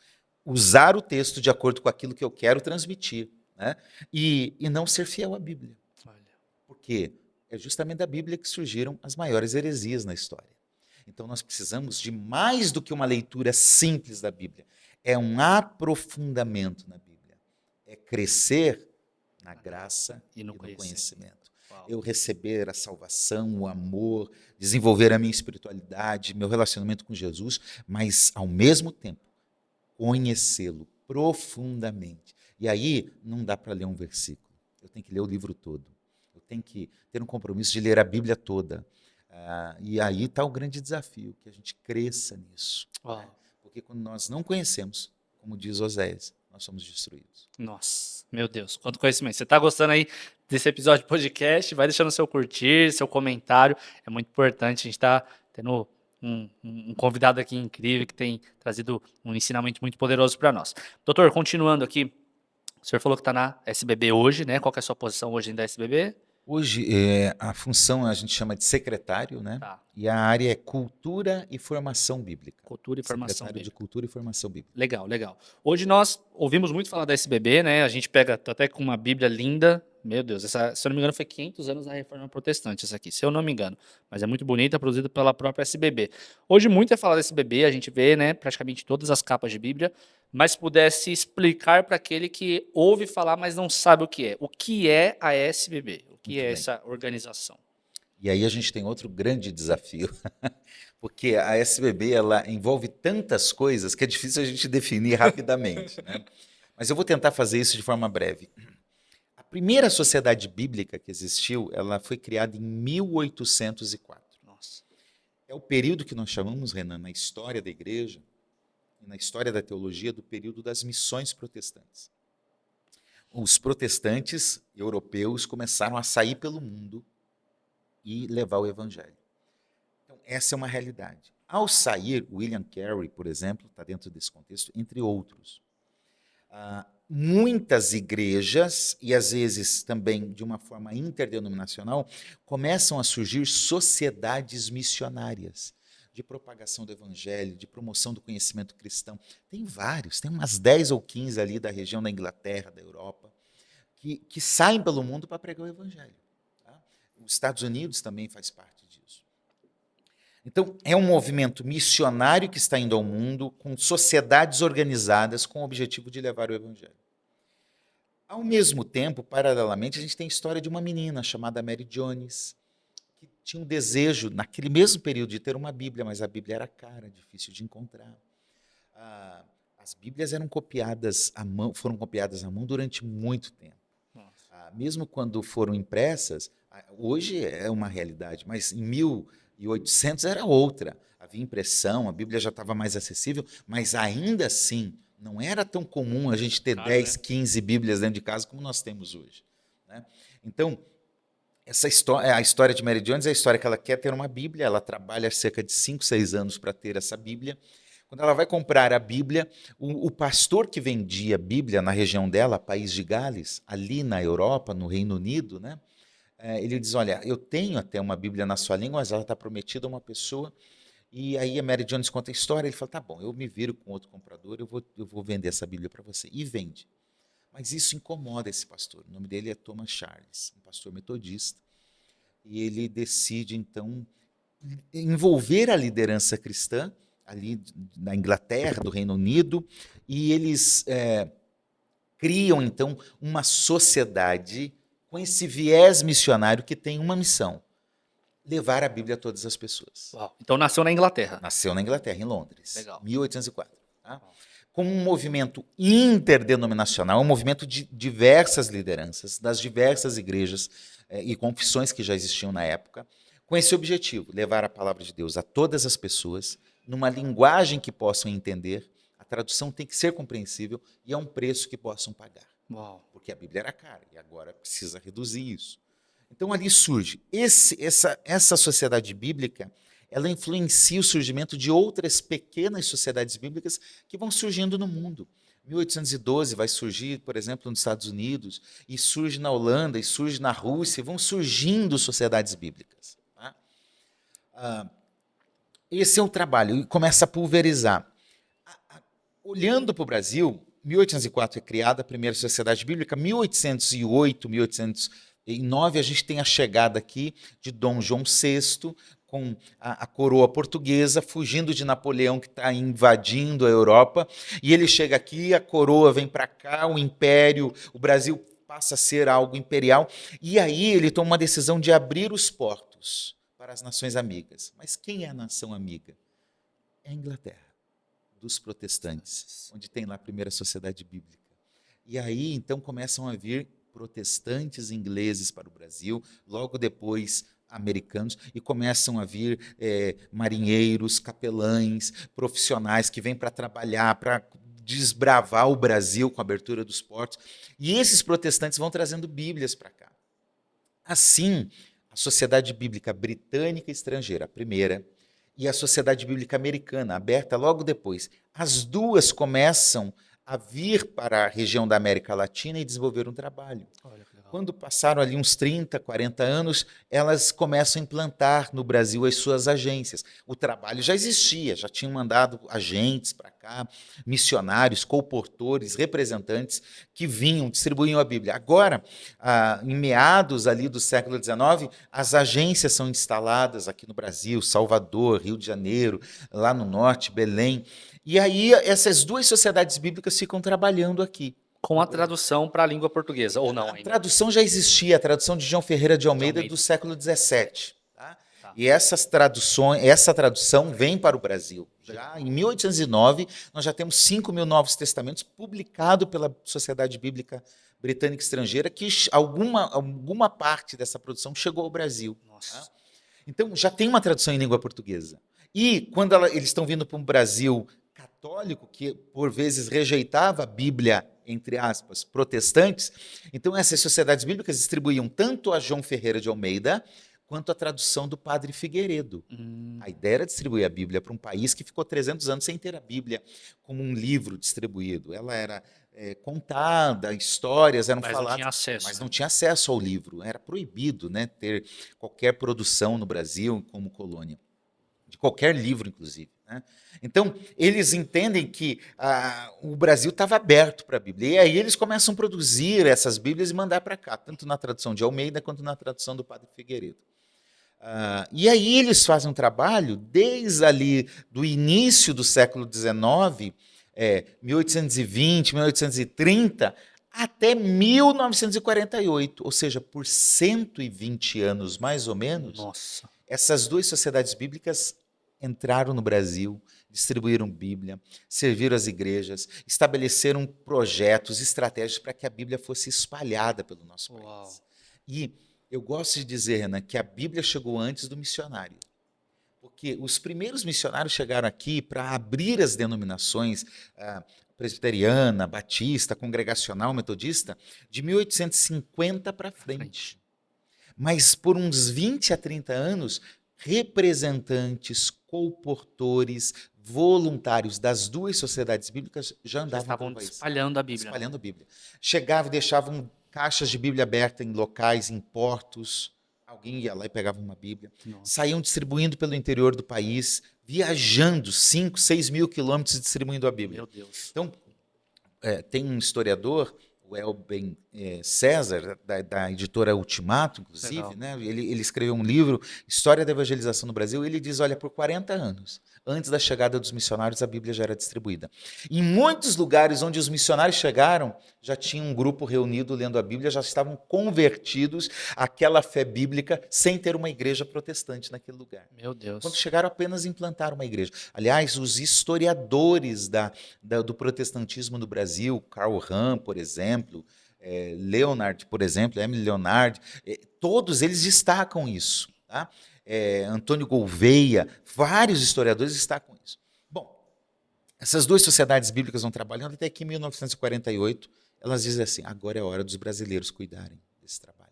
usar o texto de acordo com aquilo que eu quero transmitir, né? E não ser fiel à Bíblia. Porque é justamente da Bíblia que surgiram as maiores heresias na história. Então, nós precisamos de mais do que uma leitura simples da Bíblia. É um aprofundamento na Bíblia. É crescer na graça e no conhecimento. Eu receber a salvação, o amor, desenvolver a minha espiritualidade, meu relacionamento com Jesus, mas, ao mesmo tempo, conhecê-lo profundamente. E aí, não dá para ler um versículo. Eu tenho que ler o livro todo. Eu tem que ter um compromisso de ler a Bíblia toda. E aí está o grande desafio, que a gente cresça nisso. Né? Porque quando nós não conhecemos, como diz Oséias, nós somos destruídos. Nossa, meu Deus, quanto conhecimento. Você está gostando aí desse episódio de podcast? Vai deixando seu curtir, seu comentário. É muito importante. A gente está tendo um convidado aqui incrível que tem trazido um ensinamento muito poderoso para nós. Doutor, continuando aqui, o senhor falou que está na SBB hoje, né? Qual que é a sua posição hoje da SBB? Hoje, a função a gente chama de secretário, né? Tá. E a área é Cultura e Formação Bíblica. Cultura e Formação Secretário de Bíblica. Cultura e Formação Bíblica. Legal, legal. Hoje nós ouvimos muito falar da SBB, né? A gente pega tô até com uma Bíblia linda. Meu Deus, essa, se eu não me engano, foi 500 anos da Reforma Protestante, essa aqui, se eu não me engano. Mas é muito bonita, produzida pela própria SBB. Hoje muito é falar da SBB, a gente vê, né, praticamente todas as capas de Bíblia, mas se pudesse explicar para aquele que ouve falar, mas não sabe o que é. O que é a SBB? O que Muito é bem. essa organização? E aí a gente tem outro grande desafio, porque a SBB ela envolve tantas coisas que é difícil a gente definir rapidamente, né? Mas eu vou tentar fazer isso de forma breve. A primeira sociedade bíblica que existiu, ela foi criada em 1804. Nossa. É o período que nós chamamos, Renan, na história da igreja, na história da teologia, do período das missões protestantes. Os protestantes europeus começaram a sair pelo mundo e levar o evangelho. Então, essa é uma realidade. Ao sair, William Carey, por exemplo, está dentro desse contexto, entre outros. Muitas igrejas, e às vezes também de uma forma interdenominacional, começam a surgir sociedades missionárias de propagação do evangelho, de promoção do conhecimento cristão. Tem vários, tem umas 10 ou 15 ali da região da Inglaterra, da Europa, que saem pelo mundo para pregar o evangelho. Tá? Os Estados Unidos também faz parte disso. Então, é um movimento missionário que está indo ao mundo, com sociedades organizadas com o objetivo de levar o evangelho. Ao mesmo tempo, paralelamente, a gente tem a história de uma menina chamada Mary Jones, que tinha um desejo, naquele mesmo período, de ter uma Bíblia, mas a Bíblia era cara, difícil de encontrar. As Bíblias eram copiadas à mão, foram copiadas à mão durante muito tempo. Mesmo quando foram impressas, hoje é uma realidade, mas em 1800 era outra. Havia impressão, a Bíblia já estava mais acessível, mas ainda assim não era tão comum a gente ter 10, 15 Bíblias dentro de casa como nós temos hoje. Né? Então, essa história, a história de Mary Jones é a história que ela quer ter uma Bíblia, ela trabalha cerca de 5, 6 anos para ter essa Bíblia. Quando ela vai comprar a Bíblia, o pastor que vendia a Bíblia na região dela, País de Gales, ali na Europa, no Reino Unido, né, ele diz, olha, eu tenho até uma Bíblia na sua língua, mas ela está prometida a uma pessoa. E aí a Mary Jones conta a história, ele fala, tá bom, eu me viro com outro comprador, eu vou vender essa Bíblia para você. E vende. Mas isso incomoda esse pastor. O nome dele é Thomas Charles, um pastor metodista. E ele decide, então, envolver a liderança cristã, ali na Inglaterra, do Reino Unido, e eles criam, então, uma sociedade com esse viés missionário que tem uma missão: levar a Bíblia a todas as pessoas. Uau. Então nasceu na Inglaterra. Nasceu na Inglaterra, em Londres, Legal. 1804. Tá? Como um movimento interdenominacional, um movimento de diversas lideranças, das diversas igrejas e confissões que já existiam na época, com esse objetivo, levar a palavra de Deus a todas as pessoas, numa linguagem que possam entender. A tradução tem que ser compreensível e a um preço que possam pagar. Uau. Porque a Bíblia era cara e agora precisa reduzir isso. Então ali surge essa sociedade bíblica, ela influencia o surgimento de outras pequenas sociedades bíblicas que vão surgindo no mundo. 1812 vai surgir, por exemplo, nos Estados Unidos, e surge na Holanda, e surge na Rússia, e vão surgindo sociedades bíblicas. Tá? Esse é o trabalho, e começa a pulverizar. Olhando para o Brasil, 1804 é criada a primeira sociedade bíblica, 1808, 1809 a gente tem a chegada aqui de Dom João VI, com a coroa portuguesa, fugindo de Napoleão, que está invadindo a Europa, e ele chega aqui, a coroa vem para cá, o império, o Brasil passa a ser algo imperial, e aí ele toma uma decisão de abrir os portos para as nações amigas. Mas quem é a nação amiga? É a Inglaterra, dos protestantes, onde tem lá a primeira sociedade bíblica. E aí, então, começam a vir protestantes ingleses para o Brasil, logo depois americanos, e começam a vir marinheiros, capelães, profissionais que vêm para trabalhar, para desbravar o Brasil com a abertura dos portos. E esses protestantes vão trazendo Bíblias para cá. Assim, a Sociedade Bíblica Britânica Estrangeira, a primeira, e a Sociedade Bíblica Americana, aberta logo depois, as duas começam a vir para a região da América Latina e desenvolver um trabalho. Olha que legal. Quando passaram ali uns 30, 40 anos, elas começam a implantar no Brasil as suas agências. O trabalho já existia, já tinham mandado agentes para cá, missionários, colportores, representantes que vinham, distribuíam a Bíblia. Agora, em meados ali do século XIX, as agências são instaladas aqui no Brasil, Salvador, Rio de Janeiro, lá no norte, Belém. E aí essas duas sociedades bíblicas ficam trabalhando aqui. Com a tradução para a língua portuguesa, ou não A ainda? tradução já existia, a tradução de João Ferreira de Almeida do século XVII. Tá? E essa tradução vem para o Brasil. Já em 1809, nós já temos 5.000 Novos Testamentos publicados pela Sociedade Bíblica Britânica Estrangeira, que alguma parte dessa produção chegou ao Brasil. Nossa. Tá? Então, já tem uma tradução em língua portuguesa. E quando eles estão vindo para um Brasil católico, que por vezes rejeitava a Bíblia, entre aspas, protestantes, então essas sociedades bíblicas distribuíam tanto a João Ferreira de Almeida quanto a tradução do Padre Figueiredo. A ideia era distribuir a Bíblia para um país que ficou 300 anos sem ter a Bíblia como um livro distribuído. Ela era contada, histórias eram faladas, Não tinha acesso, mas não tinha acesso ao livro. Era proibido, né, ter qualquer produção no Brasil como colônia, de qualquer livro, inclusive. Né? Então, eles entendem que o Brasil estava aberto para a Bíblia. E aí eles começam a produzir essas Bíblias e mandar para cá, tanto na tradução de Almeida quanto na tradução do Padre Figueiredo. E aí eles fazem um trabalho desde ali do início do século XIX, 1820, 1830, até 1948, ou seja, por 120 anos mais ou menos. Nossa. Essas duas sociedades bíblicas entraram no Brasil, distribuíram Bíblia, serviram as igrejas, estabeleceram projetos, estratégias para que a Bíblia fosse espalhada pelo nosso país. Uau. E eu gosto de dizer, Renan, que a Bíblia chegou antes do missionário. Porque os primeiros missionários chegaram aqui para abrir as denominações presbiteriana, batista, congregacional, metodista, de 1850 para frente. Mas por uns 20 a 30 anos, representantes, colportores, voluntários das duas sociedades bíblicas já andavam pelo país. Espalhando a Bíblia. Espalhando a Bíblia. Chegavam e deixavam caixas de Bíblia aberta em locais, em portos. Alguém ia lá e pegava uma Bíblia. Nossa. Saíam distribuindo pelo interior do país, viajando 5, 6 mil quilômetros distribuindo a Bíblia. Meu Deus. Então, tem um historiador, o Elben César, da editora Ultimato, inclusive, né? Ele escreveu um livro, História da Evangelização no Brasil, e ele diz, olha, por 40 anos, antes da chegada dos missionários, a Bíblia já era distribuída. Em muitos lugares onde os missionários chegaram, já tinha um grupo reunido lendo a Bíblia, já estavam convertidos àquela fé bíblica, sem ter uma igreja protestante naquele lugar. Meu Deus. Quando chegaram, apenas implantaram uma igreja. Aliás, os historiadores do protestantismo no Brasil, Karl Rahn, por exemplo, Leonard, por exemplo, Emily Leonard, todos eles destacam isso. Tá? Antônio Gouveia, vários historiadores destacam isso. Bom, essas duas sociedades bíblicas vão trabalhando até que em 1948, elas dizem assim, agora é a hora dos brasileiros cuidarem desse trabalho.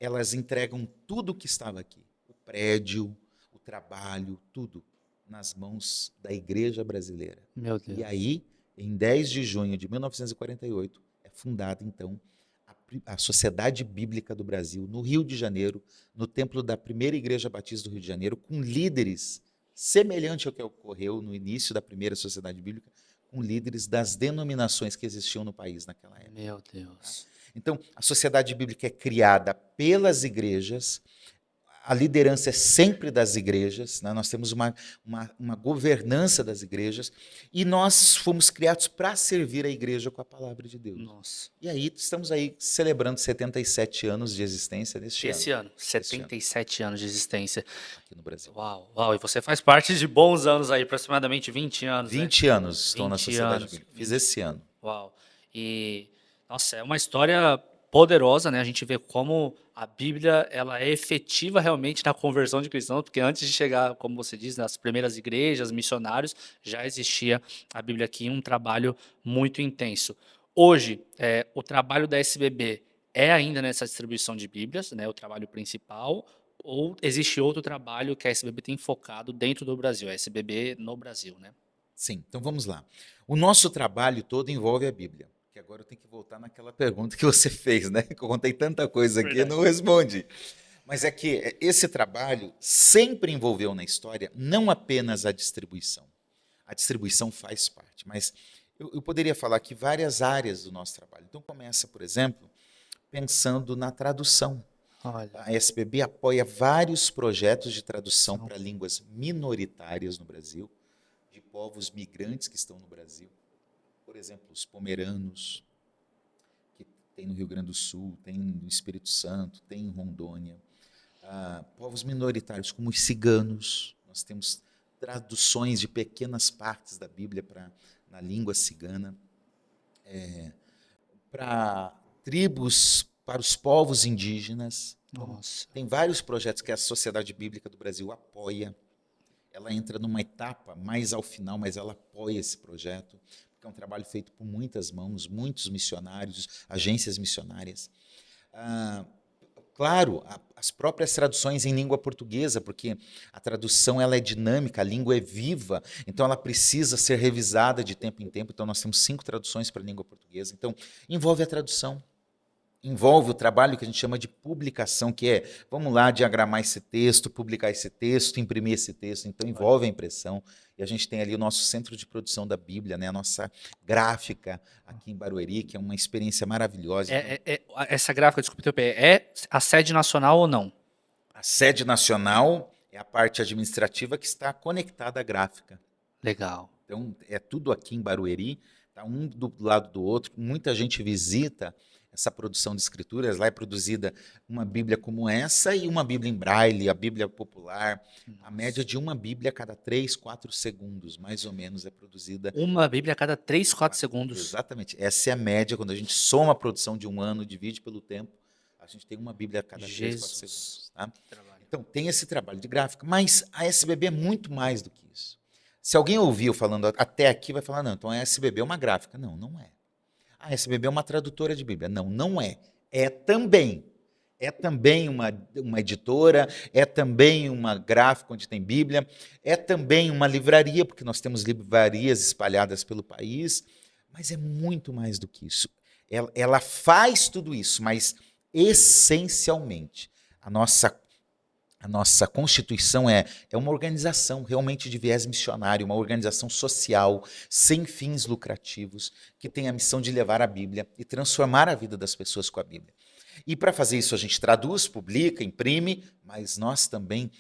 Elas entregam tudo o que estava aqui, o prédio, o trabalho, tudo, nas mãos da igreja brasileira. Meu Deus. E aí, em 10 de junho de 1948, é fundada, então, a Sociedade Bíblica do Brasil, no Rio de Janeiro, no templo da primeira Igreja Batista do Rio de Janeiro, com líderes semelhante ao que ocorreu no início da primeira Sociedade Bíblica, com líderes das denominações que existiam no país naquela época. Meu Deus. Então, a Sociedade Bíblica é criada pelas igrejas, a liderança é sempre das igrejas, né? Nós temos uma governança das igrejas e nós fomos criados para servir a igreja com a palavra de Deus. Nossa. E aí estamos aí celebrando 77 anos de existência Esse ano. 77 anos de existência. Aqui no Brasil. Uau, uau. E você faz parte de bons anos aí, aproximadamente 20 anos. 20 anos estou na 20 Sociedade anos. Bíblica. Fiz esse ano. Uau. E, nossa, é uma história poderosa, né? A gente vê como a Bíblia ela é efetiva realmente na conversão de cristãos, porque antes de chegar, como você diz, nas primeiras igrejas, missionários, já existia a Bíblia aqui em um trabalho muito intenso. Hoje, o trabalho da SBB é ainda nessa distribuição de Bíblias, né? O trabalho principal, ou existe outro trabalho que a SBB tem focado dentro do Brasil, a SBB no Brasil, né? Sim, então vamos lá. O nosso trabalho todo envolve a Bíblia. Que agora eu tenho que voltar naquela pergunta que você fez, né? Que eu contei tanta coisa aqui e Verdade. não respondi. Mas é que esse trabalho sempre envolveu na história não apenas a distribuição. A distribuição faz parte, mas eu poderia falar aqui várias áreas do nosso trabalho. Então começa, por exemplo, pensando na tradução. Olha, A SBB apoia vários projetos de tradução são para línguas minoritárias no Brasil, de povos migrantes que estão no Brasil. Por exemplo, os pomeranos, que tem no Rio Grande do Sul, tem no Espírito Santo, tem em Rondônia. Povos minoritários, como os ciganos. Nós temos traduções de pequenas partes da Bíblia na língua cigana. Para tribos, para os povos indígenas. Então, nossa. tem vários projetos que a Sociedade Bíblica do Brasil apoia. Ela entra numa etapa mais ao final, mas ela apoia esse projeto, porque é um trabalho feito por muitas mãos, muitos missionários, agências missionárias. Claro, as próprias traduções em língua portuguesa, porque a tradução ela é dinâmica, a língua é viva, então ela precisa ser revisada de tempo em tempo. Então nós temos 5 traduções para a língua portuguesa. Então envolve a tradução. Envolve o trabalho que a gente chama de publicação, que é, vamos lá, diagramar esse texto, publicar esse texto, imprimir esse texto. Então, envolve a impressão. E a gente tem ali o nosso centro de produção da Bíblia, né? A nossa gráfica aqui em Barueri, que é uma experiência maravilhosa. Então, Essa gráfica, desculpa interromper, é a sede nacional ou não? a sede nacional é a parte administrativa que está conectada à gráfica. Legal. Então, é tudo aqui em Barueri, tá um do lado do outro. Muita gente visita essa produção de escrituras. Lá é produzida uma Bíblia como essa e uma Bíblia em braille, a Bíblia popular. A média de uma Bíblia a cada 3, 4 segundos, mais ou menos, é produzida. Uma Bíblia a cada 3, 4 segundos. Exatamente. Essa é a média. Quando a gente soma a produção de um ano, divide pelo tempo, a gente tem uma Bíblia a cada 3, 4 segundos. Tá? Então, tem esse trabalho de gráfica. Mas a SBB é muito mais do que isso. Se alguém ouviu falando até aqui, vai falar, não, então a SBB é uma gráfica. Não, não é. A SBB é uma tradutora de Bíblia. Não, não é. É também. É também uma editora, é também uma gráfica onde tem Bíblia, é também uma livraria, porque nós temos livrarias espalhadas pelo país, mas é muito mais do que isso. Ela faz tudo isso, mas essencialmente a nossa Constituição é uma organização realmente de viés missionário, uma organização social, sem fins lucrativos, que tem a missão de levar a Bíblia e transformar a vida das pessoas com a Bíblia. E para fazer isso a gente traduz, publica, imprime, mas nós também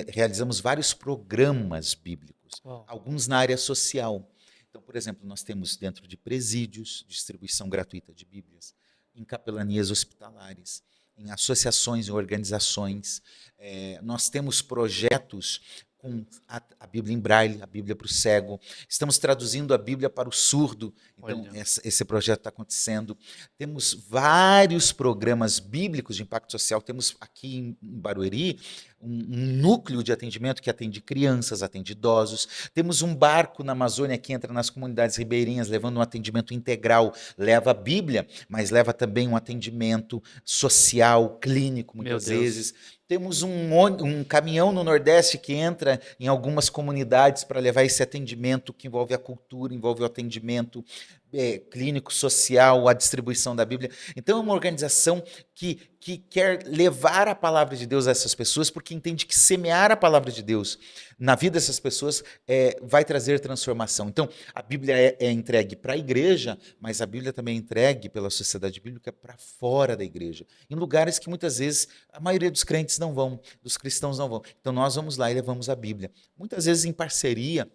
realizamos vários programas bíblicos, alguns na área social. Então, por exemplo, nós temos dentro de presídios, distribuição gratuita de Bíblias, em capelanias hospitalares, em associações e organizações. Nós temos projetos com a Bíblia em braille, a Bíblia para o cego. Estamos traduzindo a Bíblia para o surdo. Então, esse projeto está acontecendo. Temos vários programas bíblicos de impacto social. Temos aqui em Barueri um núcleo de atendimento que atende crianças, atende idosos. Temos um barco na Amazônia que entra nas comunidades ribeirinhas levando um atendimento integral. Leva a Bíblia, mas leva também um atendimento social, clínico, muitas vezes. Temos um caminhão no Nordeste que entra em algumas comunidades para levar esse atendimento que envolve a cultura, envolve o atendimento clínico, social, a distribuição da Bíblia. Então é uma organização que quer levar a palavra de Deus a essas pessoas, porque entende que semear a palavra de Deus na vida dessas pessoas vai trazer transformação. Então a Bíblia é entregue para a igreja, mas a Bíblia também é entregue pela sociedade bíblica para fora da igreja, em lugares que muitas vezes a maioria dos crentes não vão, dos cristãos não vão. Então nós vamos lá e levamos a Bíblia, muitas vezes em parceria.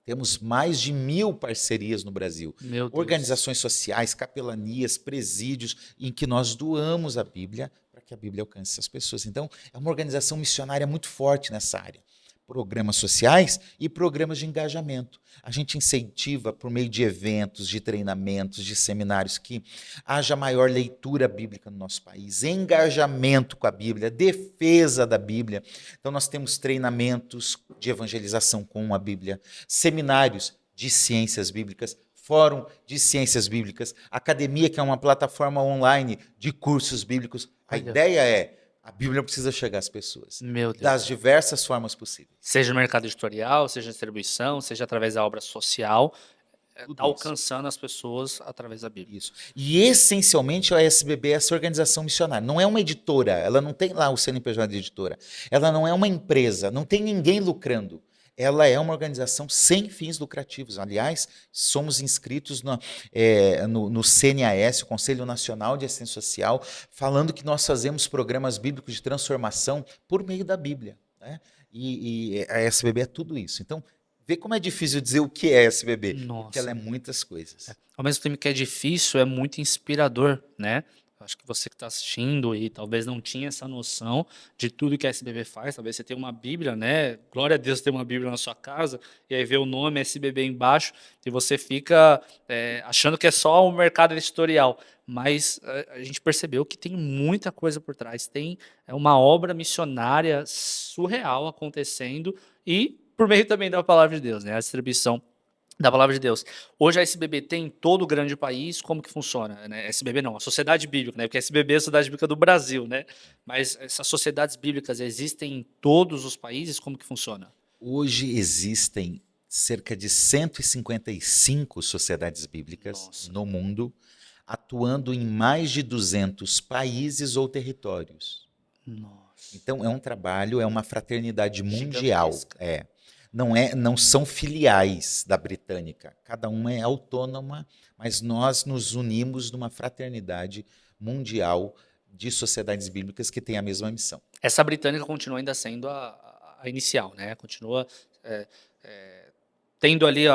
Temos mais de 1000 parcerias no Brasil. Organizações sociais, capelanias, presídios, em que nós doamos a Bíblia para que a Bíblia alcance essas pessoas. Então, é uma organização missionária muito forte nessa área. programas sociais e programas de engajamento. A gente incentiva por meio de eventos, de treinamentos, de seminários que haja maior leitura bíblica no nosso país, engajamento com a Bíblia, defesa da Bíblia. Então nós temos treinamentos de evangelização com a Bíblia, seminários de ciências bíblicas, fórum de ciências bíblicas, academia, que é uma plataforma online de cursos bíblicos. A ideia é a Bíblia precisa chegar às pessoas, Meu Deus. das diversas formas possíveis. Seja no mercado editorial, seja distribuição, seja através da obra social, Tudo tá alcançando as pessoas através da Bíblia. Isso. E essencialmente a SBB é essa organização missionária. Não é uma editora, ela não tem lá o CNPJ de editora. Ela não é uma empresa, não tem ninguém lucrando. Ela é uma organização sem fins lucrativos. Aliás, somos inscritos no CNAS, o Conselho Nacional de Assistência Social, falando que nós fazemos programas bíblicos de transformação por meio da Bíblia, né? E a SBB é tudo isso. Então, vê como é difícil dizer o que é SBB, porque ela é muitas coisas. Ao mesmo tempo que é difícil, é muito inspirador, né? Acho que você que está assistindo e talvez não tinha essa noção de tudo que a SBB faz. Talvez você tenha uma Bíblia, né? Glória a Deus ter uma Bíblia na sua casa e aí vê o nome SBB embaixo e você fica achando que é só um mercado editorial. Mas a gente percebeu que tem muita coisa por trás. Tem uma obra missionária surreal acontecendo e por meio também da palavra de Deus, né? A distribuição da palavra de Deus. Hoje a SBB tem em todo o grande país, como que funciona? Né? SBB não, a Sociedade Bíblica, né? Porque a SBB é a Sociedade Bíblica do Brasil, né? Mas essas sociedades bíblicas existem em todos os países, como que funciona? Hoje existem cerca de 155 sociedades bíblicas no mundo, atuando em mais de 200 países ou territórios. Nossa. Então é um trabalho, é uma fraternidade mundial. Não são filiais da britânica. Cada uma é autônoma, mas nós nos unimos numa fraternidade mundial de sociedades bíblicas que tem a mesma missão. Essa britânica continua ainda sendo a inicial, né? Continua tendo ali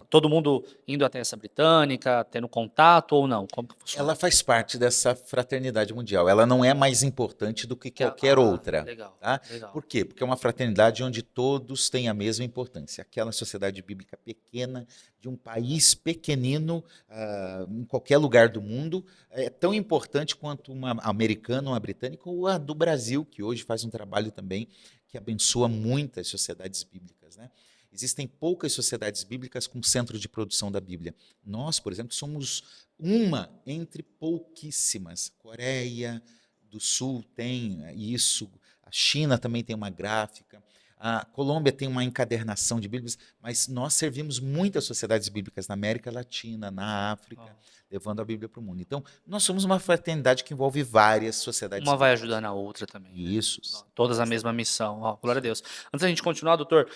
todo mundo indo até essa britânica, tendo contato ou não? Como que funciona? Ela faz parte dessa fraternidade mundial. Ela não é mais importante do que qualquer outra. Legal, tá? legal. Por quê? Porque é uma fraternidade onde todos têm a mesma importância. Aquela sociedade bíblica pequena, de um país pequenino, em qualquer lugar do mundo, é tão importante quanto uma americana, uma britânica ou a do Brasil, que hoje faz um trabalho também que abençoa muitas sociedades bíblicas, né? Existem poucas sociedades bíblicas com centro de produção da Bíblia. Nós, por exemplo, somos uma entre pouquíssimas. Coreia do Sul tem isso, a China também tem uma gráfica, a Colômbia tem uma encadernação de Bíblias, mas nós servimos muitas sociedades bíblicas na América Latina, na África, levando a Bíblia para o mundo. Então, nós somos uma fraternidade que envolve várias sociedades Uma vai bíblicas. ajudando a outra também. Isso. Todas a mesma missão. Glória a Deus. Antes da gente continuar, doutor,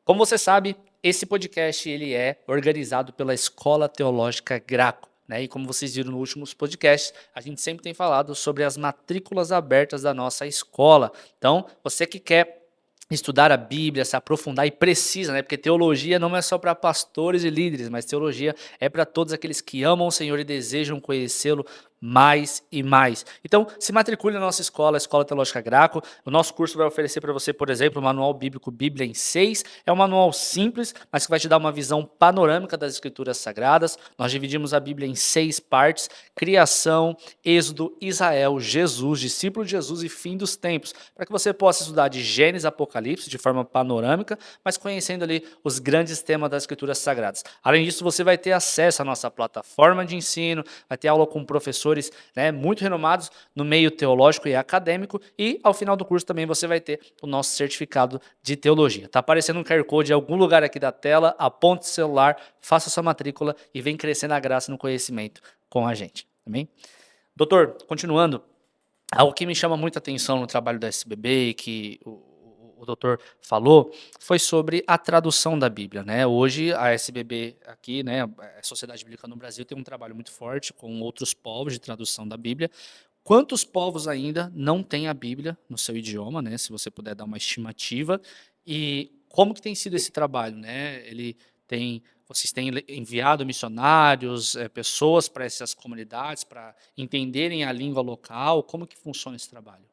como você sabe, esse podcast ele é organizado pela Escola Teológica Graco, né? E como vocês viram nos últimos podcasts, a gente sempre tem falado sobre as matrículas abertas da nossa escola. Então, você que quer estudar a Bíblia, se aprofundar e precisa, né? Porque teologia não é só para pastores e líderes, mas teologia é para todos aqueles que amam o Senhor e desejam conhecê-lo mais e mais. Então, se matricule na nossa escola, a Escola Teológica Graco. O nosso curso vai oferecer para você, por exemplo, o Manual Bíblico Bíblia em 6. É um manual simples, mas que vai te dar uma visão panorâmica das Escrituras Sagradas. Nós dividimos a Bíblia em 6 partes: criação, Êxodo, Israel, Jesus, discípulo de Jesus e fim dos tempos, para que você possa estudar de Gênesis a Apocalipse de forma panorâmica, mas conhecendo ali os grandes temas das Escrituras Sagradas. Além disso, você vai ter acesso à nossa plataforma de ensino, vai ter aula com professores, né, muito renomados no meio teológico e acadêmico, e ao final do curso também você vai ter o nosso certificado de teologia. Está aparecendo um QR Code em algum lugar aqui da tela, aponte o celular, faça sua matrícula e vem crescer na graça e no conhecimento com a gente. Amém? Doutor, continuando, algo que me chama muita atenção no trabalho da SBB e que o doutor falou foi sobre a tradução da Bíblia, né? Hoje a SBB aqui, né, a Sociedade Bíblica no Brasil, tem um trabalho muito forte com outros povos de tradução da Bíblia. Quantos povos ainda não têm a Bíblia no seu idioma, né? Se você puder dar uma estimativa. E como que tem sido esse trabalho, né? Vocês têm enviado missionários, pessoas para essas comunidades para entenderem a língua local? Como que funciona esse trabalho?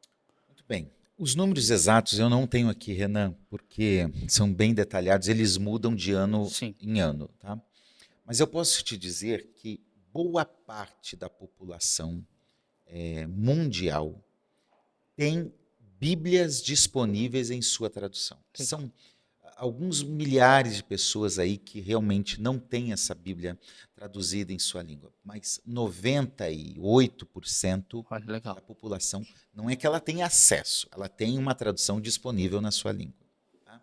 Muito bem. Os números exatos eu não tenho aqui, Renan, porque são bem detalhados, eles mudam de ano Sim. em ano, tá? Mas eu posso te dizer que boa parte da população mundial tem Bíblias disponíveis em sua tradução. Legal. São alguns milhares de pessoas aí que realmente não têm essa Bíblia traduzida em sua língua, mas 98% Olha, legal. da população não é que ela tenha acesso, ela tem uma tradução disponível na sua língua. Tá?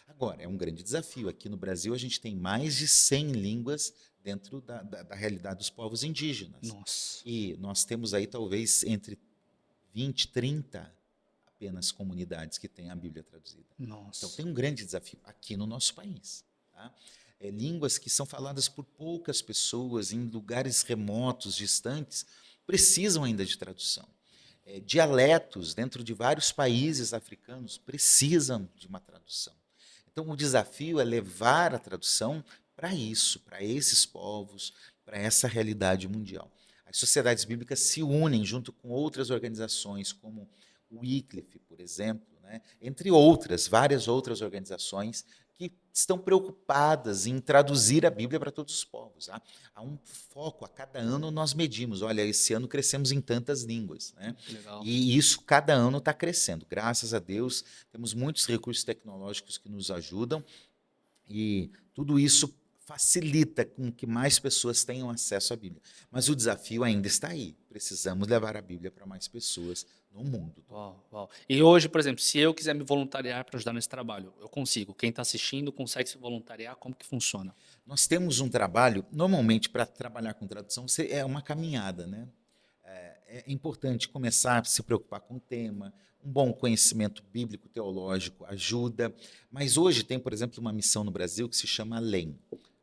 Agora, é um grande desafio. Aqui no Brasil, a gente tem mais de 100 línguas dentro da realidade dos povos indígenas. Nossa. E nós temos aí talvez entre 20, 30 apenas comunidades que têm a Bíblia traduzida. Então Nossa. tem um grande desafio aqui no nosso país. Tá? Línguas que são faladas por poucas pessoas em lugares remotos, distantes, precisam ainda de tradução. Dialetos dentro de vários países africanos precisam de uma tradução. Então o desafio é levar a tradução para isso, para esses povos, para essa realidade mundial. As sociedades bíblicas se unem junto com outras organizações, como o Wycliffe, por exemplo, né? Entre outras, várias outras organizações que estão preocupadas em traduzir a Bíblia para todos os povos. Tá? Há um foco, a cada ano nós medimos, olha, esse ano crescemos em tantas línguas. Né? Que legal. E isso cada ano está crescendo. Graças a Deus, temos muitos recursos tecnológicos que nos ajudam e tudo isso facilita com que mais pessoas tenham acesso à Bíblia. Mas o desafio ainda está aí. Precisamos levar a Bíblia para mais pessoas no mundo. Uau, uau. E hoje, por exemplo, se eu quiser me voluntariar para ajudar nesse trabalho, eu consigo. Quem está assistindo consegue se voluntariar? Como que funciona? Nós temos um trabalho, normalmente para trabalhar com tradução, é uma caminhada, né? É importante começar a se preocupar com o tema, um bom conhecimento bíblico, teológico ajuda, mas hoje tem, por exemplo, uma missão no Brasil que se chama ALEM,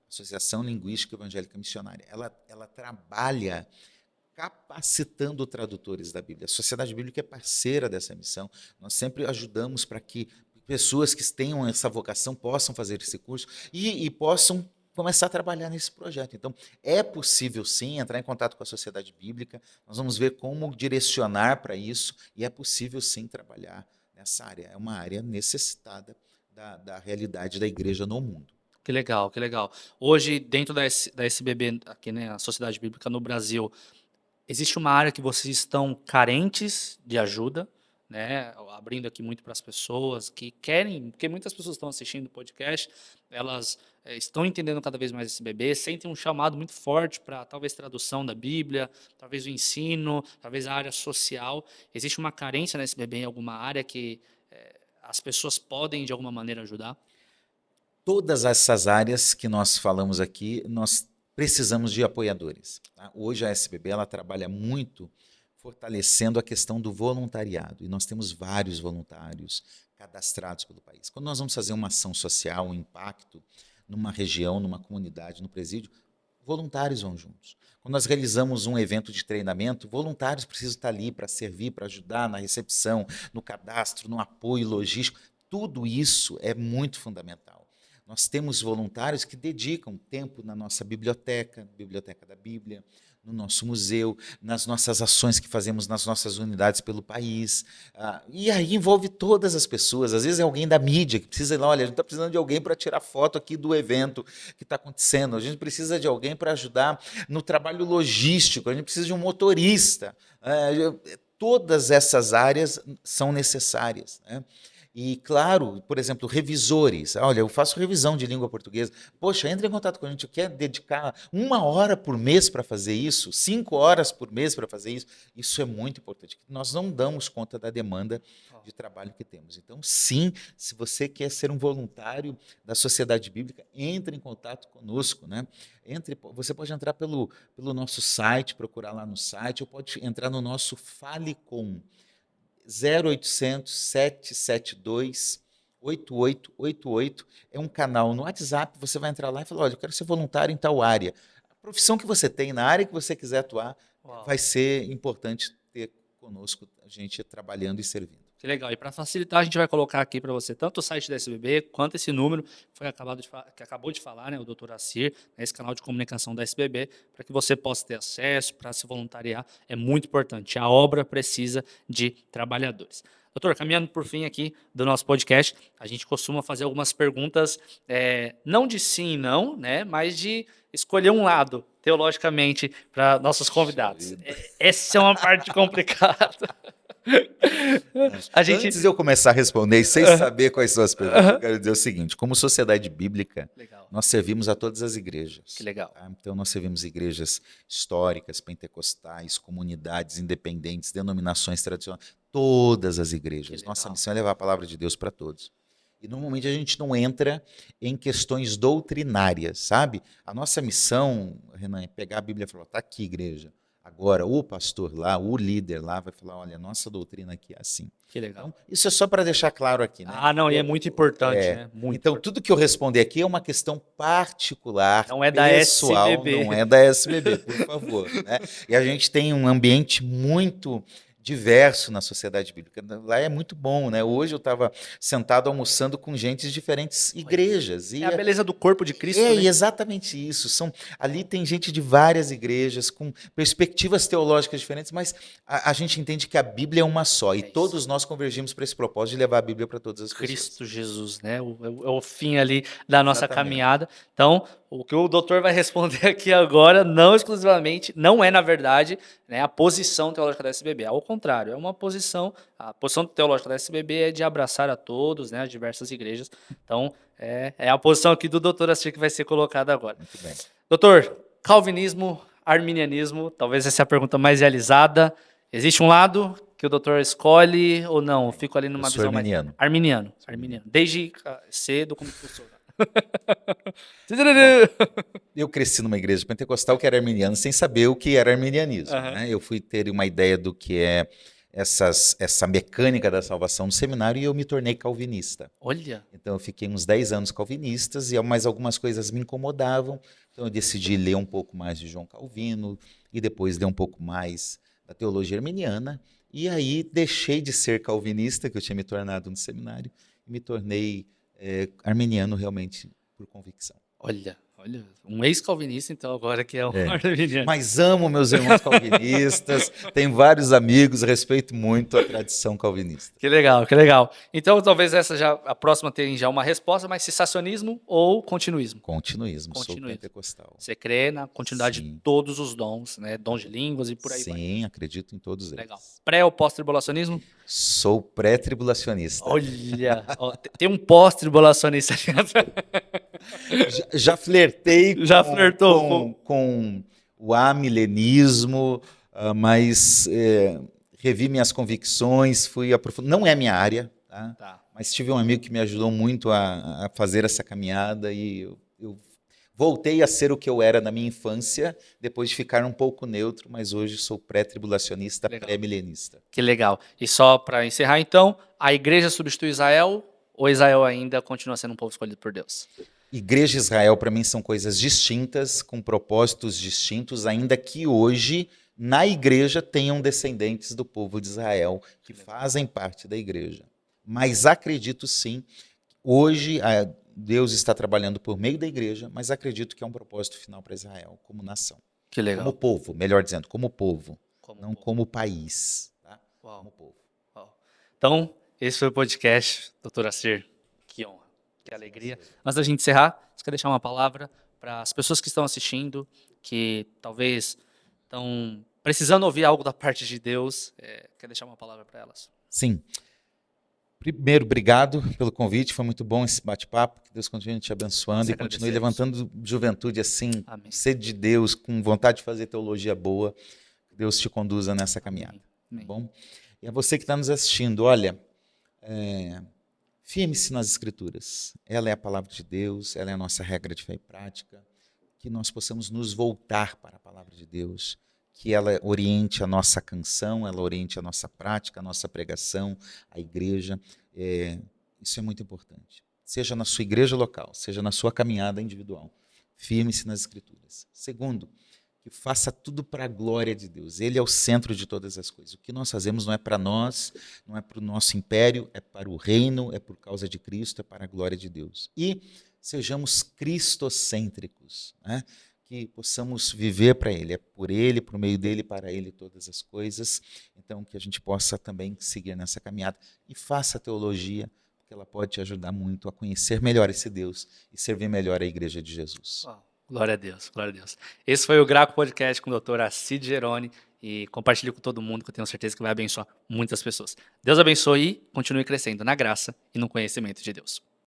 Associação Linguística Evangélica Missionária. Ela trabalha capacitando tradutores da Bíblia. A Sociedade Bíblica é parceira dessa missão. Nós sempre ajudamos para que pessoas que tenham essa vocação possam fazer esse curso e possam começar a trabalhar nesse projeto. Então, é possível sim entrar em contato com a Sociedade Bíblica, nós vamos ver como direcionar para isso, e é possível sim trabalhar nessa área. É uma área necessitada da realidade da igreja no mundo. Que legal, que legal. Hoje, dentro da SBB, aqui, né, a Sociedade Bíblica no Brasil, existe uma área que vocês estão carentes de ajuda, né? Abrindo aqui muito para as pessoas que querem, porque muitas pessoas estão assistindo o podcast, elas estão entendendo cada vez mais esse bebê, sentem um chamado muito forte para talvez tradução da Bíblia, talvez o ensino, talvez a área social. Existe uma carência nesse bebê em alguma área que as pessoas podem de alguma maneira ajudar? Todas essas áreas que nós falamos aqui, nós precisamos de apoiadores. Tá? Hoje a SBB ela trabalha muito fortalecendo a questão do voluntariado, e nós temos vários voluntários cadastrados pelo país. Quando nós vamos fazer uma ação social, um impacto numa região, numa comunidade, no presídio, voluntários vão juntos. Quando nós realizamos um evento de treinamento, voluntários precisam estar ali para servir, para ajudar na recepção, no cadastro, no apoio logístico. Tudo isso é muito fundamental. Nós temos voluntários que dedicam tempo na nossa biblioteca, Biblioteca da Bíblia, no nosso museu, nas nossas ações que fazemos nas nossas unidades pelo país. E aí envolve todas as pessoas. Às vezes é alguém da mídia que precisa ir lá, olha, a gente está precisando de alguém para tirar foto aqui do evento que está acontecendo. A gente precisa de alguém para ajudar no trabalho logístico, a gente precisa de um motorista. Todas essas áreas são necessárias, né? E, claro, por exemplo, revisores. Olha, eu faço revisão de língua portuguesa. Poxa, entre em contato com a gente. Quer dedicar 1 hora por mês para fazer isso? 5 horas por mês para fazer isso? Isso é muito importante. Nós não damos conta da demanda de trabalho que temos. Então, sim, se você quer ser um voluntário da Sociedade Bíblica, entre em contato conosco. Né? Você pode entrar pelo nosso site, procurar lá no site, ou pode entrar no nosso Falecom. 0800 772 8888 é um canal no WhatsApp, você vai entrar lá e falar, olha, eu quero ser voluntário em tal área. A profissão que você tem, na área que você quiser atuar, vai ser importante ter conosco a gente trabalhando e servindo. Que legal. E para facilitar, a gente vai colocar aqui para você tanto o site da SBB quanto esse número que acabou de falar, né, o Dr. Assir, né, esse canal de comunicação da SBB, para que você possa ter acesso, para se voluntariar. É muito importante. A obra precisa de trabalhadores. Doutor, caminhando por fim aqui do nosso podcast, a gente costuma fazer algumas perguntas, não de sim e não, né, mas de escolher um lado, teologicamente, para nossos Puxa convidados. vida. Essa é uma parte complicada. A gente. Antes de eu começar a responder, e sem saber quais são as perguntas, eu quero dizer o seguinte: como sociedade bíblica, Legal, nós servimos a todas as que igrejas. legal. Tá? Então, nós servimos igrejas históricas, pentecostais, comunidades independentes, denominações tradicionais, todas as igrejas. Que Nossa legal. missão é levar a palavra de Deus para todos. E normalmente a gente não entra em questões doutrinárias, sabe? A nossa missão, Renan, é pegar a Bíblia e falar: está aqui, igreja. Agora, o pastor lá, o líder lá, vai falar: olha, a nossa doutrina aqui é assim. Que legal. Então, isso é só para deixar claro aqui, né? Ah, não, e é muito importante, É, né? Muito então, importante. tudo que eu responder aqui é uma questão particular, Não é da pessoal, SBB. não é da SBB, por favor. Né? E a gente tem um ambiente muito diverso na sociedade bíblica. Lá é muito bom, né? Hoje eu estava sentado almoçando com gente de diferentes igrejas. É a beleza do corpo de Cristo, né? Exatamente isso. Ali tem gente de várias igrejas, com perspectivas teológicas diferentes, mas a gente entende que a Bíblia é uma só, e É isso. todos nós convergimos para esse propósito de levar a Bíblia para todas as pessoas. Cristo Jesus, né? É o fim ali da nossa Exatamente. caminhada. Então, o que o doutor vai responder aqui agora, não exclusivamente, não é, na verdade, né, a posição teológica da SBB. Ao contrário, é uma posição, a posição teológica da SBB é de abraçar a todos, né, as diversas igrejas. Então, é a posição aqui do doutor Assir que vai ser colocada agora. Muito bem. Doutor, calvinismo, arminianismo, talvez essa é a pergunta mais realizada. Existe um lado que o doutor escolhe ou não? Eu fico ali numa Eu sou visão mais... arminiano. Arminiano. Desde cedo, como funciona? Eu cresci numa igreja pentecostal que era arminiana sem saber o que era arminianismo. Aham. Né? Eu fui ter uma ideia do que é essa mecânica da salvação no seminário e eu me tornei calvinista. Olha, Então eu fiquei uns 10 anos calvinistas, e mais algumas coisas me incomodavam. Então eu decidi ler um pouco mais de João Calvino e depois ler um pouco mais da teologia arminiana. E aí deixei de ser calvinista, que eu tinha me tornado no seminário, e me tornei arminiano realmente por convicção. olha, um ex-calvinista, então, agora que é um arminiano. Mas amo meus irmãos calvinistas, tenho vários amigos, respeito muito a tradição calvinista. Que legal, que legal. Então, talvez a próxima tenha já uma resposta, mas cessacionismo ou continuismo? Continuismo, sou Continuismo. pentecostal. Você crê na continuidade de Sim. todos os dons, né? Dons de línguas e por aí vai. Sim, acredito em todos eles. Legal. Pré ou pós-tribulacionismo? Sou pré-tribulacionista. Olha, ó, tem um pós-tribulacionista ali. Já flertei Já flertou com o amilenismo, mas revi minhas convicções, fui aprofundando. Não é minha área, tá? Tá. Mas tive um amigo que me ajudou muito a fazer essa caminhada, e eu voltei a ser o que eu era na minha infância, depois de ficar um pouco neutro, mas hoje sou pré-tribulacionista, Legal. pré-milenista. Que legal. E só para encerrar, então, a igreja substitui Israel ou Israel ainda continua sendo um povo escolhido por Deus? Igreja e Israel, para mim, são coisas distintas, com propósitos distintos, ainda que hoje, na igreja, tenham descendentes do povo de Israel, que fazem parte da igreja. Mas acredito sim, hoje Deus está trabalhando por meio da igreja, mas acredito que é um propósito final para Israel, como nação. Que legal. Como povo, melhor dizendo, como povo, não povo. como país. Tá? Uau. Como povo. Uau. Então, esse foi o podcast, doutor Assir. Que honra, que alegria. Antes da gente encerrar, você quer deixar uma palavra para as pessoas que estão assistindo, que talvez estão precisando ouvir algo da parte de Deus, quer deixar uma palavra para elas? Sim. Primeiro, obrigado pelo convite, foi muito bom esse bate-papo, que Deus continue te abençoando e continue levantando juventude assim, Amém. sede de Deus, com vontade de fazer teologia boa, que Deus te conduza nessa caminhada. Amém. Tá bom? E a você que está nos assistindo, olha, firme-se nas Escrituras, ela é a palavra de Deus, ela é a nossa regra de fé e prática, que nós possamos nos voltar para a palavra de Deus, que ela oriente a nossa canção, ela oriente a nossa prática, a nossa pregação, a igreja. Isso é muito importante. Seja na sua igreja local, seja na sua caminhada individual. Firme-se nas Escrituras. Segundo, que faça tudo para a glória de Deus. Ele é o centro de todas as coisas. O que nós fazemos não é para nós, não é para o nosso império, é para o reino, é por causa de Cristo, é para a glória de Deus. E sejamos cristocêntricos, né? que possamos viver para Ele. É por Ele, por meio dEle, para Ele todas as coisas. Então, que a gente possa também seguir nessa caminhada e faça teologia, porque ela pode te ajudar muito a conhecer melhor esse Deus e servir melhor a Igreja de Jesus. Uau, glória a Deus, glória a Deus. Esse foi o Graco Podcast com o doutor Acide Geroni e compartilhe com todo mundo que eu tenho certeza que vai abençoar muitas pessoas. Deus abençoe e continue crescendo na graça e no conhecimento de Deus.